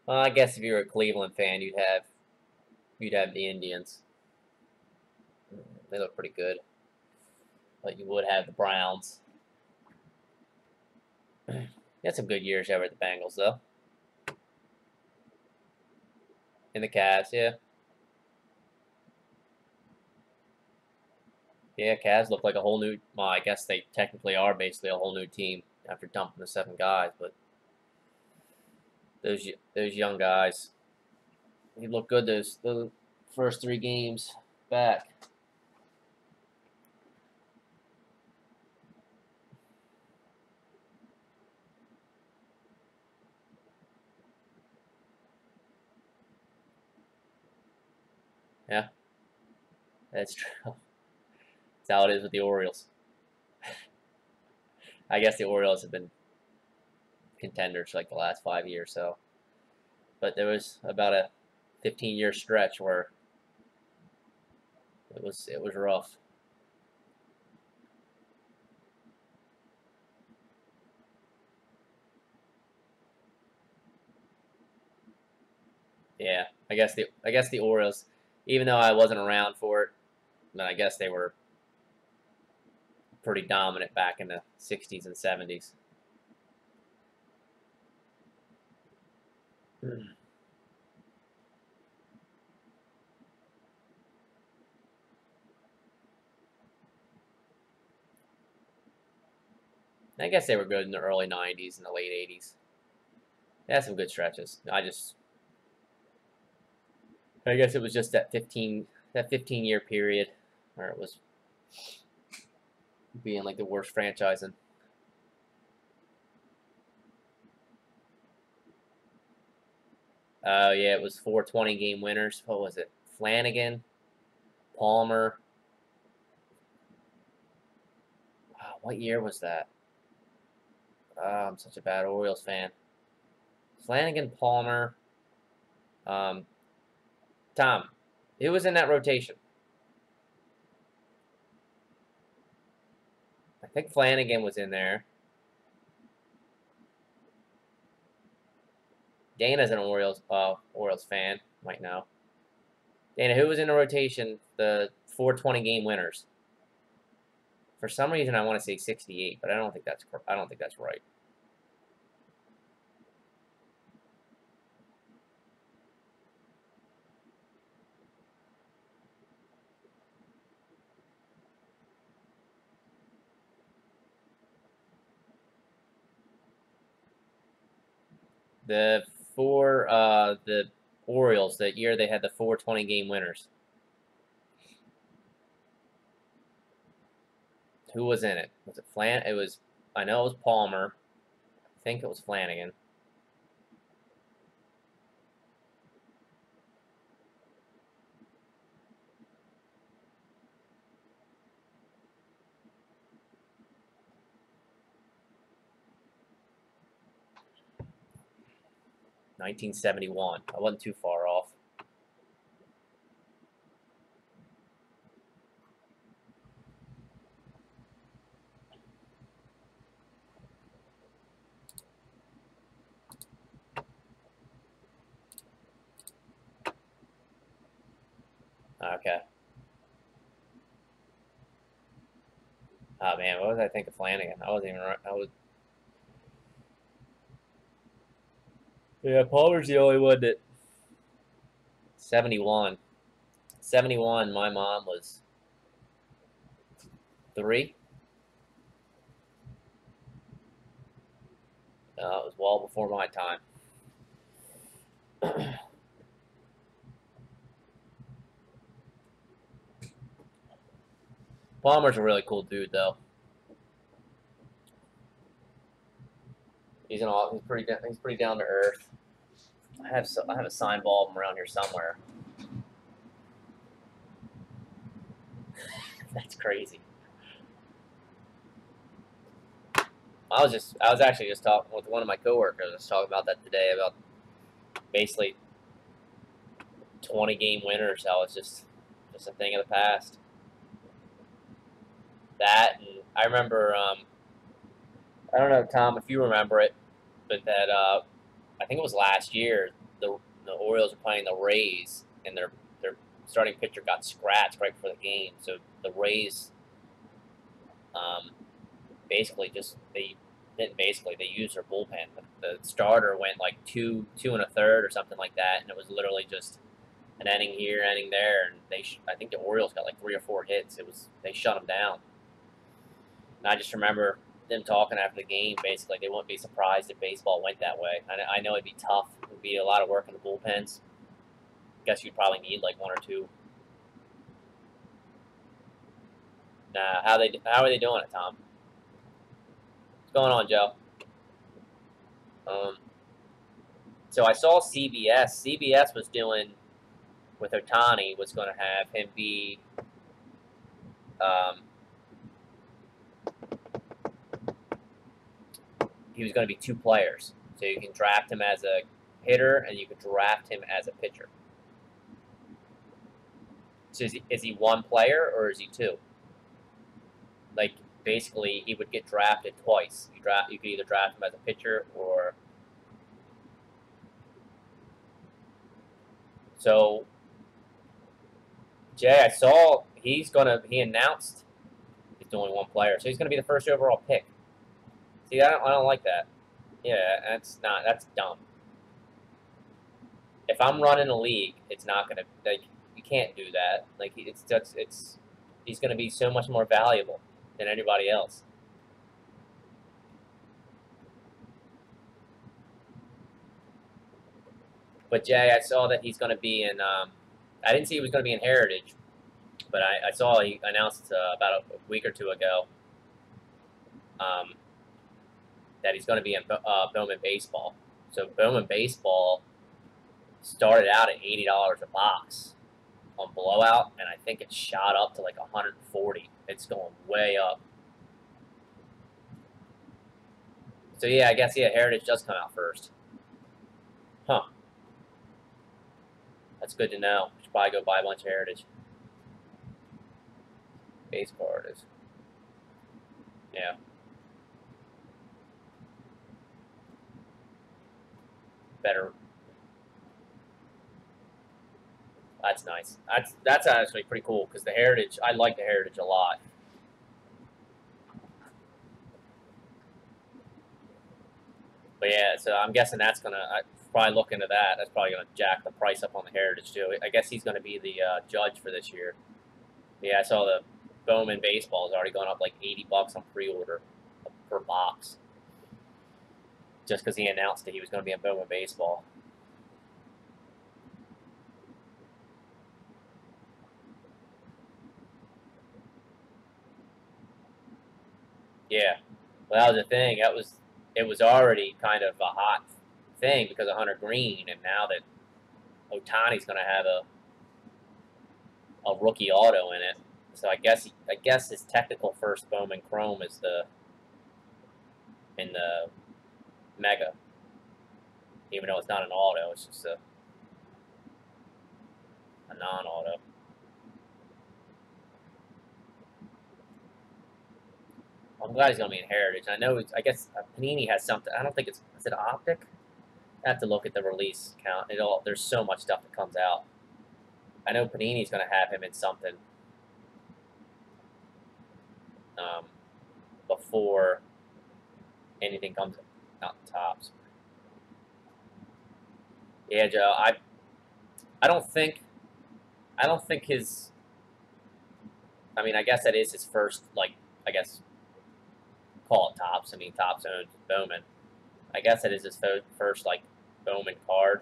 Well, I guess if you were a Cleveland fan, you'd have the Indians. They look pretty good, but you would have the Browns. You had some good years over at the Bengals, though. In the Cavs, yeah. Yeah, Cavs look like a whole new. Well, I guess they technically are basically a whole new team after dumping the 7 guys, but those young guys, they look good. The first 3 games back. Yeah, that's true. That's how it is with the Orioles. I guess the Orioles have been contenders like the last 5 years. So, but there was about a 15-year stretch where it was rough. Yeah, I guess the Orioles, even though I wasn't around for it, but I guess they were pretty dominant back in the 60s and 70s. I guess they were good in the early 90s and the late 80s. They had some good stretches. I guess it was just that 15-year period where it was being like the worst franchising. Oh yeah, it was 4 20-game winners. What was it? Flanagan, Palmer. Wow, what year was that? Oh, I'm such a bad Orioles fan. Flanagan, Palmer, Tom. Who was in that rotation? I think Flanagan was in there. Dana's an Orioles fan, might know. Dana, who was in the rotation? The 4 20-game winners. For some reason, I want to say 68, but I don't think that's right. The Orioles, that year they had the 4 20-game winners. Who was in it? Was it I know it was Palmer. I think it was Flanagan. (1971). I wasn't too far off. Okay. Oh man, what was I think of Flanagan? I wasn't even right. Yeah, Palmer's the only one that 71. 71, my mom was 3. It was well before my time. Palmer's a really cool dude, though. He's pretty down to earth. I have a signed ball of him around here somewhere. That's crazy. I was actually just talking with one of my coworkers. I was talking about that today, about basically 20-game winners. How it's just a thing of the past. That, and I remember, I don't know, Tom, if you remember it, but that I think it was last year. The Orioles were playing the Rays, and their starting pitcher got scratched right before the game. So the Rays, basically they used their bullpen. The starter went like 2 1/3 or something like that, and it was literally just an inning here, inning there, and I think the Orioles got like 3 or 4 hits. They shut them down. And I just remember them talking after the game. Basically, they wouldn't be surprised if baseball went that way. I know it'd be tough. It'd be a lot of work in the bullpens. Guess you'd probably need like 1 or 2. Nah, how are they doing it, Tom? What's going on, Joe? So I saw CBS. CBS was doing with Ohtani, was going to have him be he was going to be 2 players. So you can draft him as a hitter, and you can draft him as a pitcher. So is he 1 player, or is he 2? Like, basically, he would get drafted twice. You could either draft him as a pitcher or... So, Jay, I saw he announced he's only 1 player, so he's going to be the first overall pick. See, I don't like that. Yeah, that's dumb. If I'm running a league, it's not going to, like, you can't do that. Like, he's going to be so much more valuable than anybody else. But Jay, I saw that he's going to be in. I didn't see he was going to be in Heritage, but I saw he announced about a week or 2 ago that he's going to be in Bowman Baseball. So Bowman Baseball started out at $80 a box on Blowout, and I think it shot up to like 140. It's going way up. So yeah, I guess Heritage does come out first. Huh. That's good to know. Should probably go buy a bunch of Heritage. Base card is. Yeah. Better. That's nice. That's actually pretty cool because the Heritage, I like the Heritage a lot. But yeah, so I'm guessing that's gonna probably look into that. That's probably gonna jack the price up on the Heritage too. I guess he's gonna be the judge for this year. Yeah, I saw the Bowman Baseball has already gone up like $80 on pre-order per box, just because he announced that he was going to be in Bowman Baseball. Yeah, well, that was the thing. It was already kind of a hot thing because of Hunter Green, and now that Ohtani's going to have a rookie auto in it, so I guess his technical first Bowman Chrome is in the Mega, even though it's not an auto, it's just a non-auto. I'm glad he's going to be in Heritage. I know, I guess Panini has something. I don't think is it Optic? I have to look at the release count. There's so much stuff that comes out. I know Panini's going to have him in something before anything comes out in Topps. Yeah, Joe. I don't think his. I mean, I guess that is his first, like, I guess, call it Topps. I mean, Topps owns Bowman. I guess that is his first, like, Bowman card.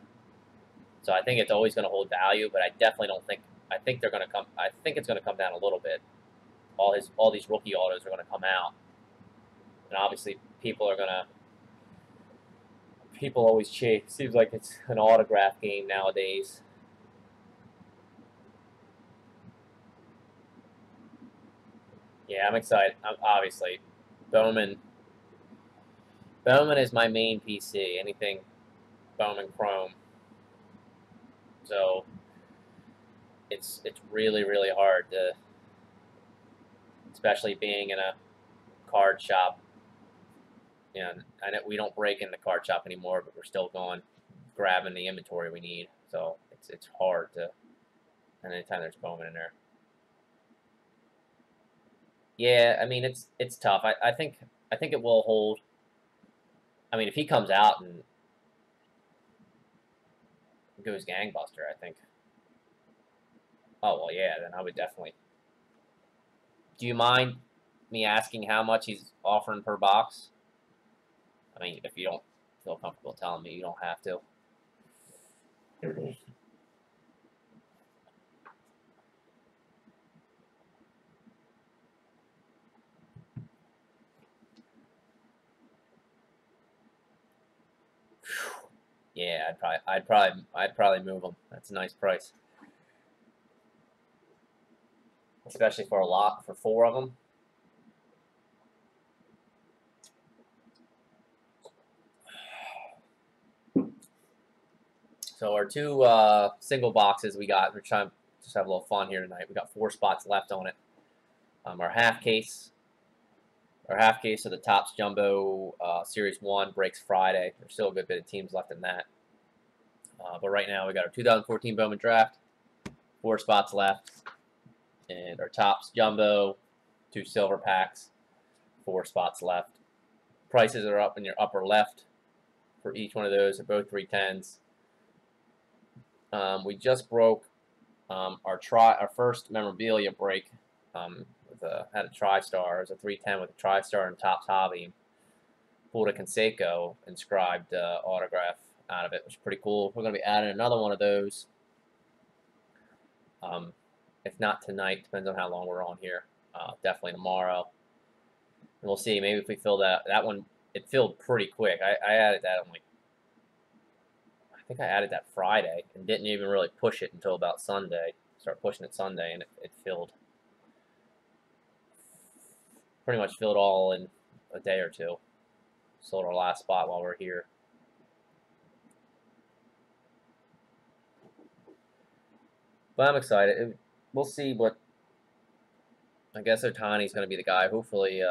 So I think it's always going to hold value, but I definitely don't think. I think they're going to come. I think it's going to come down a little bit. All these rookie autos are going to come out, and obviously people always chase. Seems like it's an autograph game nowadays. Yeah, I'm excited. Obviously, Bowman is my main PC. Anything Bowman Chrome. So it's really, really hard to, especially being in a card shop. You know, I know we don't break in the card shop anymore, but we're still grabbing the inventory we need. So it's hard to, and anytime there's Bowman in there. Yeah, I mean it's tough. I think it will hold. I mean, if he comes out and goes gangbuster, I think. Oh well, yeah. Then I would definitely. Do you mind me asking how much he's offering per box? I mean, if you don't feel comfortable telling me, you don't have to. Yeah, I'd probably move them. That's a nice price, especially for for 4 of them. So our two single boxes we got, we're trying to just have a little fun here tonight. We got 4 spots left on it. Our half case of the Topps Jumbo Series 1 breaks Friday. There's still a good bit of teams left in that. But right now we got our 2014 Bowman Draft, 4 spots left. And our Topps Jumbo, 2 silver packs, 4 spots left. Prices are up in your upper left for each one of those. They're both 310s. We just broke our first memorabilia break. Had a TriStar. It was a 310 with a TriStar and Topps Hobby. Pulled a Canseco inscribed autograph out of it, which is pretty cool. We're going to be adding another one of those. If not tonight, depends on how long we're on here. Definitely tomorrow. And we'll see. Maybe if we fill that one, it filled pretty quick. I added that on I think I added that Friday and didn't even really push it until about Sunday. Start pushing it Sunday, and it filled. Pretty much filled all in a day or two. Sold our last spot while we're here. But I'm excited. We'll see what. I guess Otani's going to be the guy. Hopefully,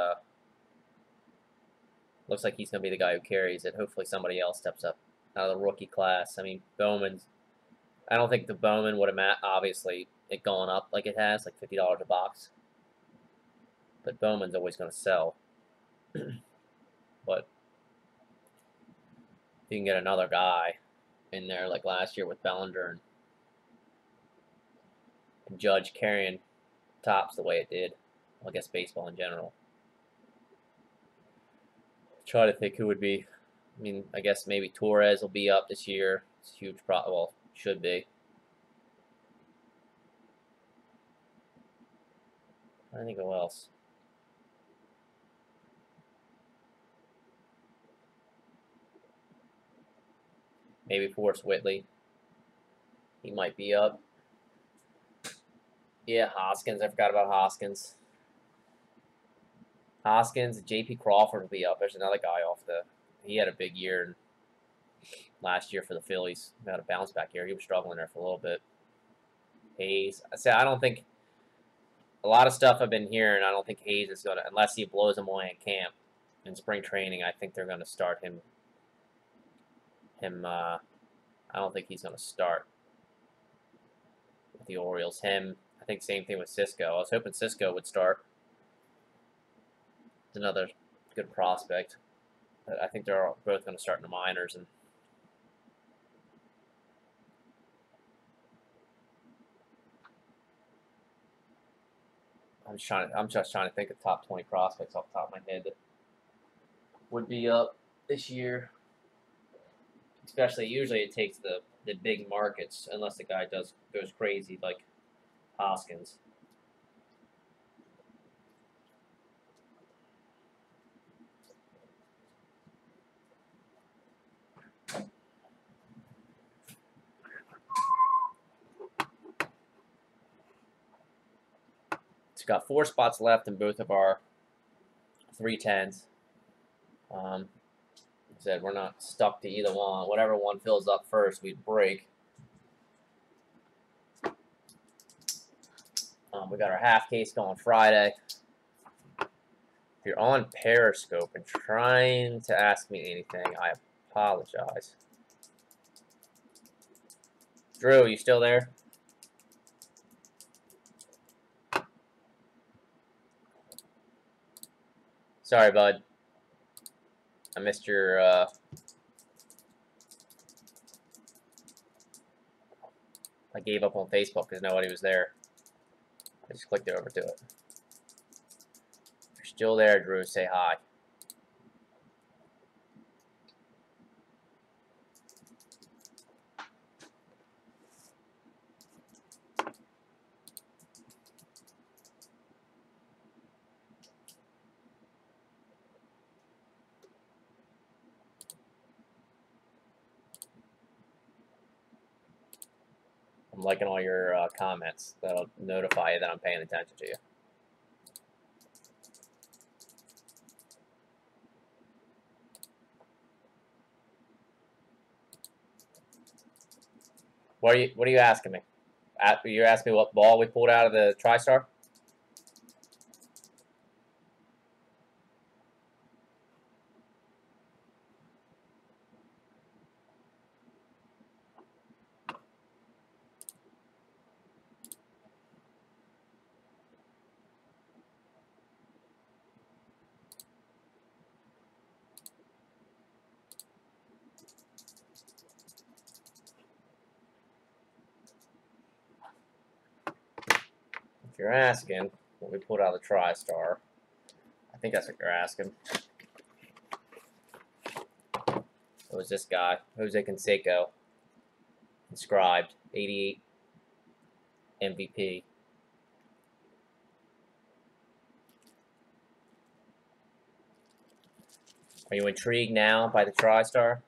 looks like he's going to be the guy who carries it. Hopefully, somebody else steps up out of the rookie class. I mean, Bowman's. I don't think the Bowman would have obviously it gone up like it has, like $50 a box. But Bowman's always going to sell. But if you can get another guy in there like last year with Bellinger and Judge carrying Topps the way it did, well, I guess baseball in general. Try to think who would be. I mean, I guess maybe Torres will be up this year. It's a huge problem. Well, should be. I think who else. Maybe Forrest Whitley. He might be up. Yeah, Hoskins. I forgot about Hoskins. J.P. Crawford will be up. There's another guy off the. He had a big year last year for the Phillies. He had a bounce back year. He was struggling there for a little bit. Hayes. I don't think. A lot of stuff I've been hearing. I don't think Hayes is going to, unless he blows them away in camp, in spring training. I think they're going to start him. I don't think he's going to start with the Orioles. I think same thing with Cisco. I was hoping Cisco would start. It's another good prospect. But I think they're both going to start in the minors. And I'm just trying to think of top 20 prospects off the top of my head that would be up this year. Especially, usually it takes the big markets, unless the guy goes crazy like Hoskins. It's got 4 spots left in both of our 310s. Said we're not stuck to either one. Whatever one fills up first, we'd break. We got our half case going Friday. If you're on Periscope and trying to ask me anything, I apologize. Drew, you still there? Sorry, bud. I missed your, I gave up on Facebook because nobody was there. I just clicked over to it. If you're still there, Drew, say hi. I'm liking all your comments. That'll notify you that I'm paying attention to you. What are you asking me? You're asking me what ball we pulled out of the TriStar? If you're asking what we pulled out of the TriStar, I think that's what you're asking. It was this guy, Jose Canseco, inscribed, 88 MVP. Are you intrigued now by the TriStar?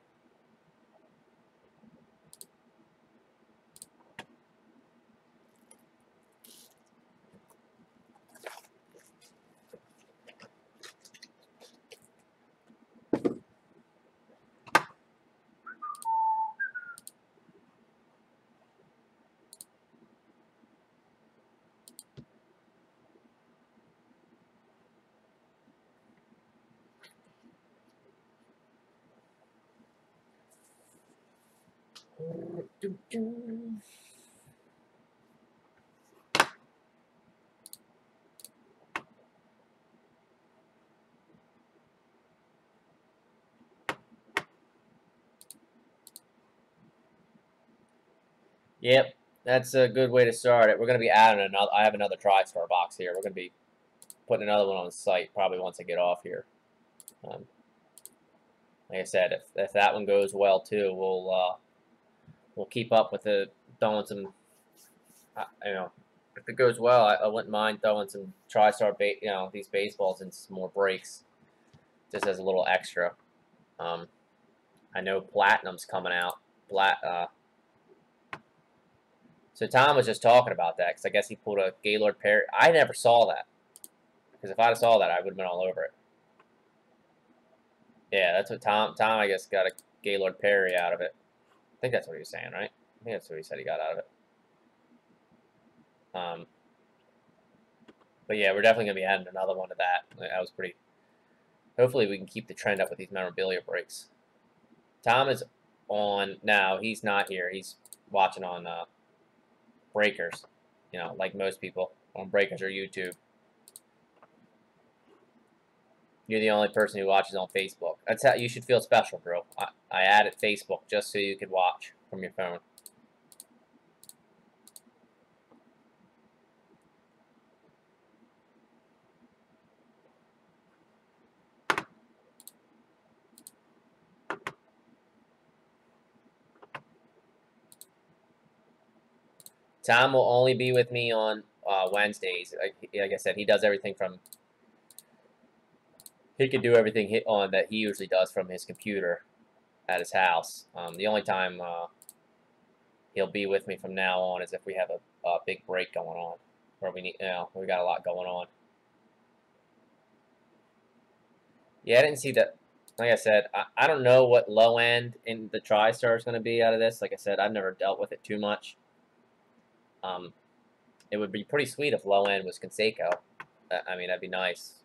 Yep, that's a good way to start it. We're going to be adding another. I have another TriStar box here. We're going to be putting another one on the site probably once I get off here. Like I said, if that one goes well too, we'll keep up with the throwing some. You know, if it goes well, I wouldn't mind throwing some TriStar, these baseballs and some more breaks, just as a little extra. I know Platinum's coming out. So Tom was just talking about that because I guess he pulled a Gaylord Perry. I never saw that because if I saw that, I would have been all over it. Yeah, that's what Tom, I guess, got a Gaylord Perry out of it. I think that's what he was saying, right? I think that's what he said he got out of it. But yeah, we're definitely going to be adding another one to that. That was pretty... Hopefully we can keep the trend up with these memorabilia breaks. Tom is on now. He's not here. He's watching on Breakers, like most people on Breakers or YouTube. You're the only person who watches on Facebook. That's how you should feel special, bro. I added Facebook just so you could watch from your phone. Tom will only be with me on Wednesdays. Like I said, he does everything from... He can do everything that he usually does from his computer at his house. The only time he'll be with me from now on is if we have a big break going on, or we got a lot going on. Yeah, I didn't see that. Like I said, I don't know what low end in the TriStar is going to be out of this. Like I said, I've never dealt with it too much. It would be pretty sweet if low end was Canseco. I mean, that'd be nice.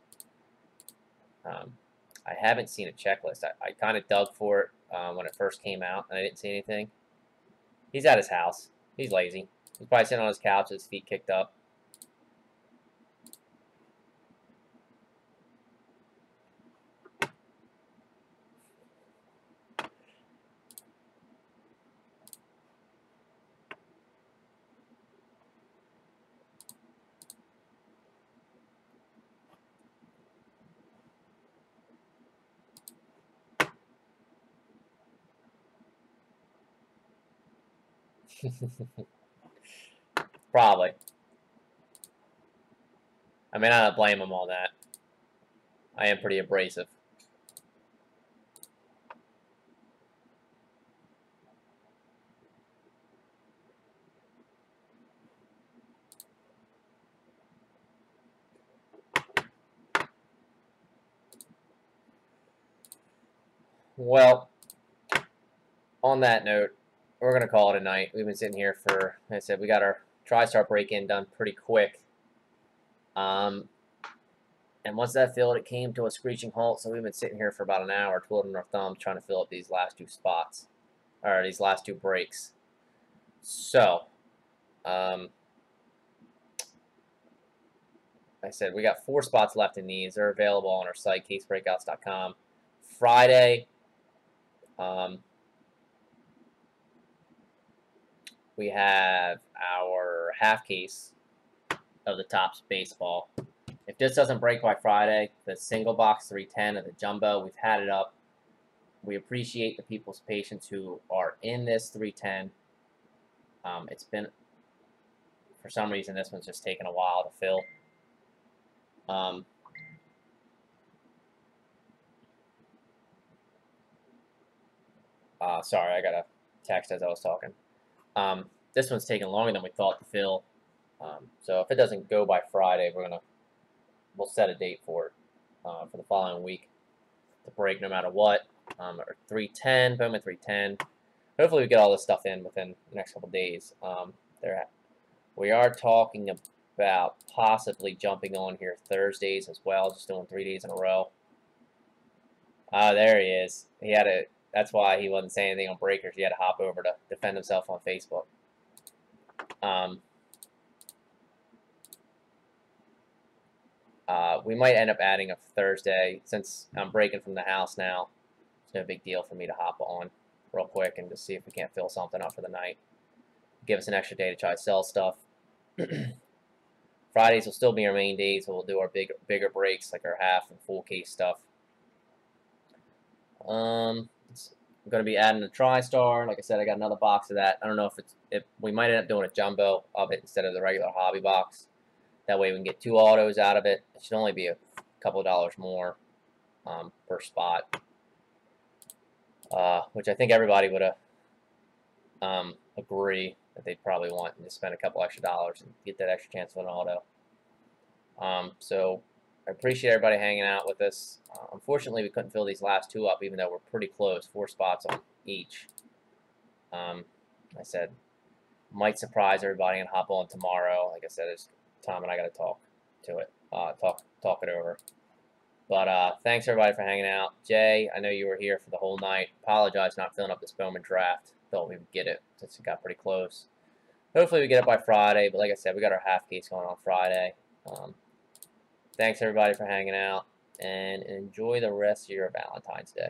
I haven't seen a checklist. I kind of dug for it when it first came out, and I didn't see anything. He's at his house. He's lazy. He's probably sitting on his couch with his feet kicked up. Probably. I mean, I don't blame him on that. I am pretty abrasive. Well, on that note, we're going to call it a night. We've been sitting here for, like I said, we got our TriStar break-in done pretty quick. And once that filled, it came to a screeching halt, so we've been sitting here for about an hour twiddling our thumbs trying to fill up these last 2 spots, or these last 2 breaks. So, like I said, we got 4 spots left in these. They're available on our site, CaseBreakouts.com. Friday, we have our half case of the Topps baseball. If this doesn't break by Friday, the single box 310 of the jumbo, we've had it up. We appreciate the people's patience who are in this 310. It's been, for some reason, this one's just taken a while to fill. Sorry, I got a text as I was talking. This one's taking longer than we thought to fill. So if it doesn't go by Friday, we'll set a date for it for the following week to break no matter what. Or 310, Bowman 310. Hopefully we get all this stuff in within the next couple days. We are talking about possibly jumping on here Thursdays as well, just doing 3 days in a row. There he is. That's why he wasn't saying anything on breakers. He had to hop over to defend himself on Facebook. We might end up adding a Thursday since I'm breaking from the house now. It's no big deal for me to hop on real quick and just see if we can't fill something up for the night. Give us an extra day to try to sell stuff. Fridays will still be our main days, so we'll do our bigger breaks like our half and full case stuff. I'm going to be adding a TriStar. Like I said, I got another box of that. I don't know if we might end up doing a jumbo of it instead of the regular hobby box. That way we can get 2 autos out of it. It should only be a couple of dollars more per spot, which I think everybody would agree that they'd probably want to spend a couple extra dollars and get that extra chance of an auto. So I appreciate everybody hanging out with us. Unfortunately, we couldn't fill these last 2 up, even though we're pretty close, 4 spots on each. I said, might surprise everybody and hop on tomorrow. Like I said, it's Tom and I got to talk to it, talk it over. But thanks everybody for hanging out. Jay, I know you were here for the whole night. Apologize not filling up this Bowman draft. Thought we would get it since it got pretty close. Hopefully we get it by Friday. But like I said, we got our half case going on Friday. Thanks everybody for hanging out, and enjoy the rest of your Valentine's Day.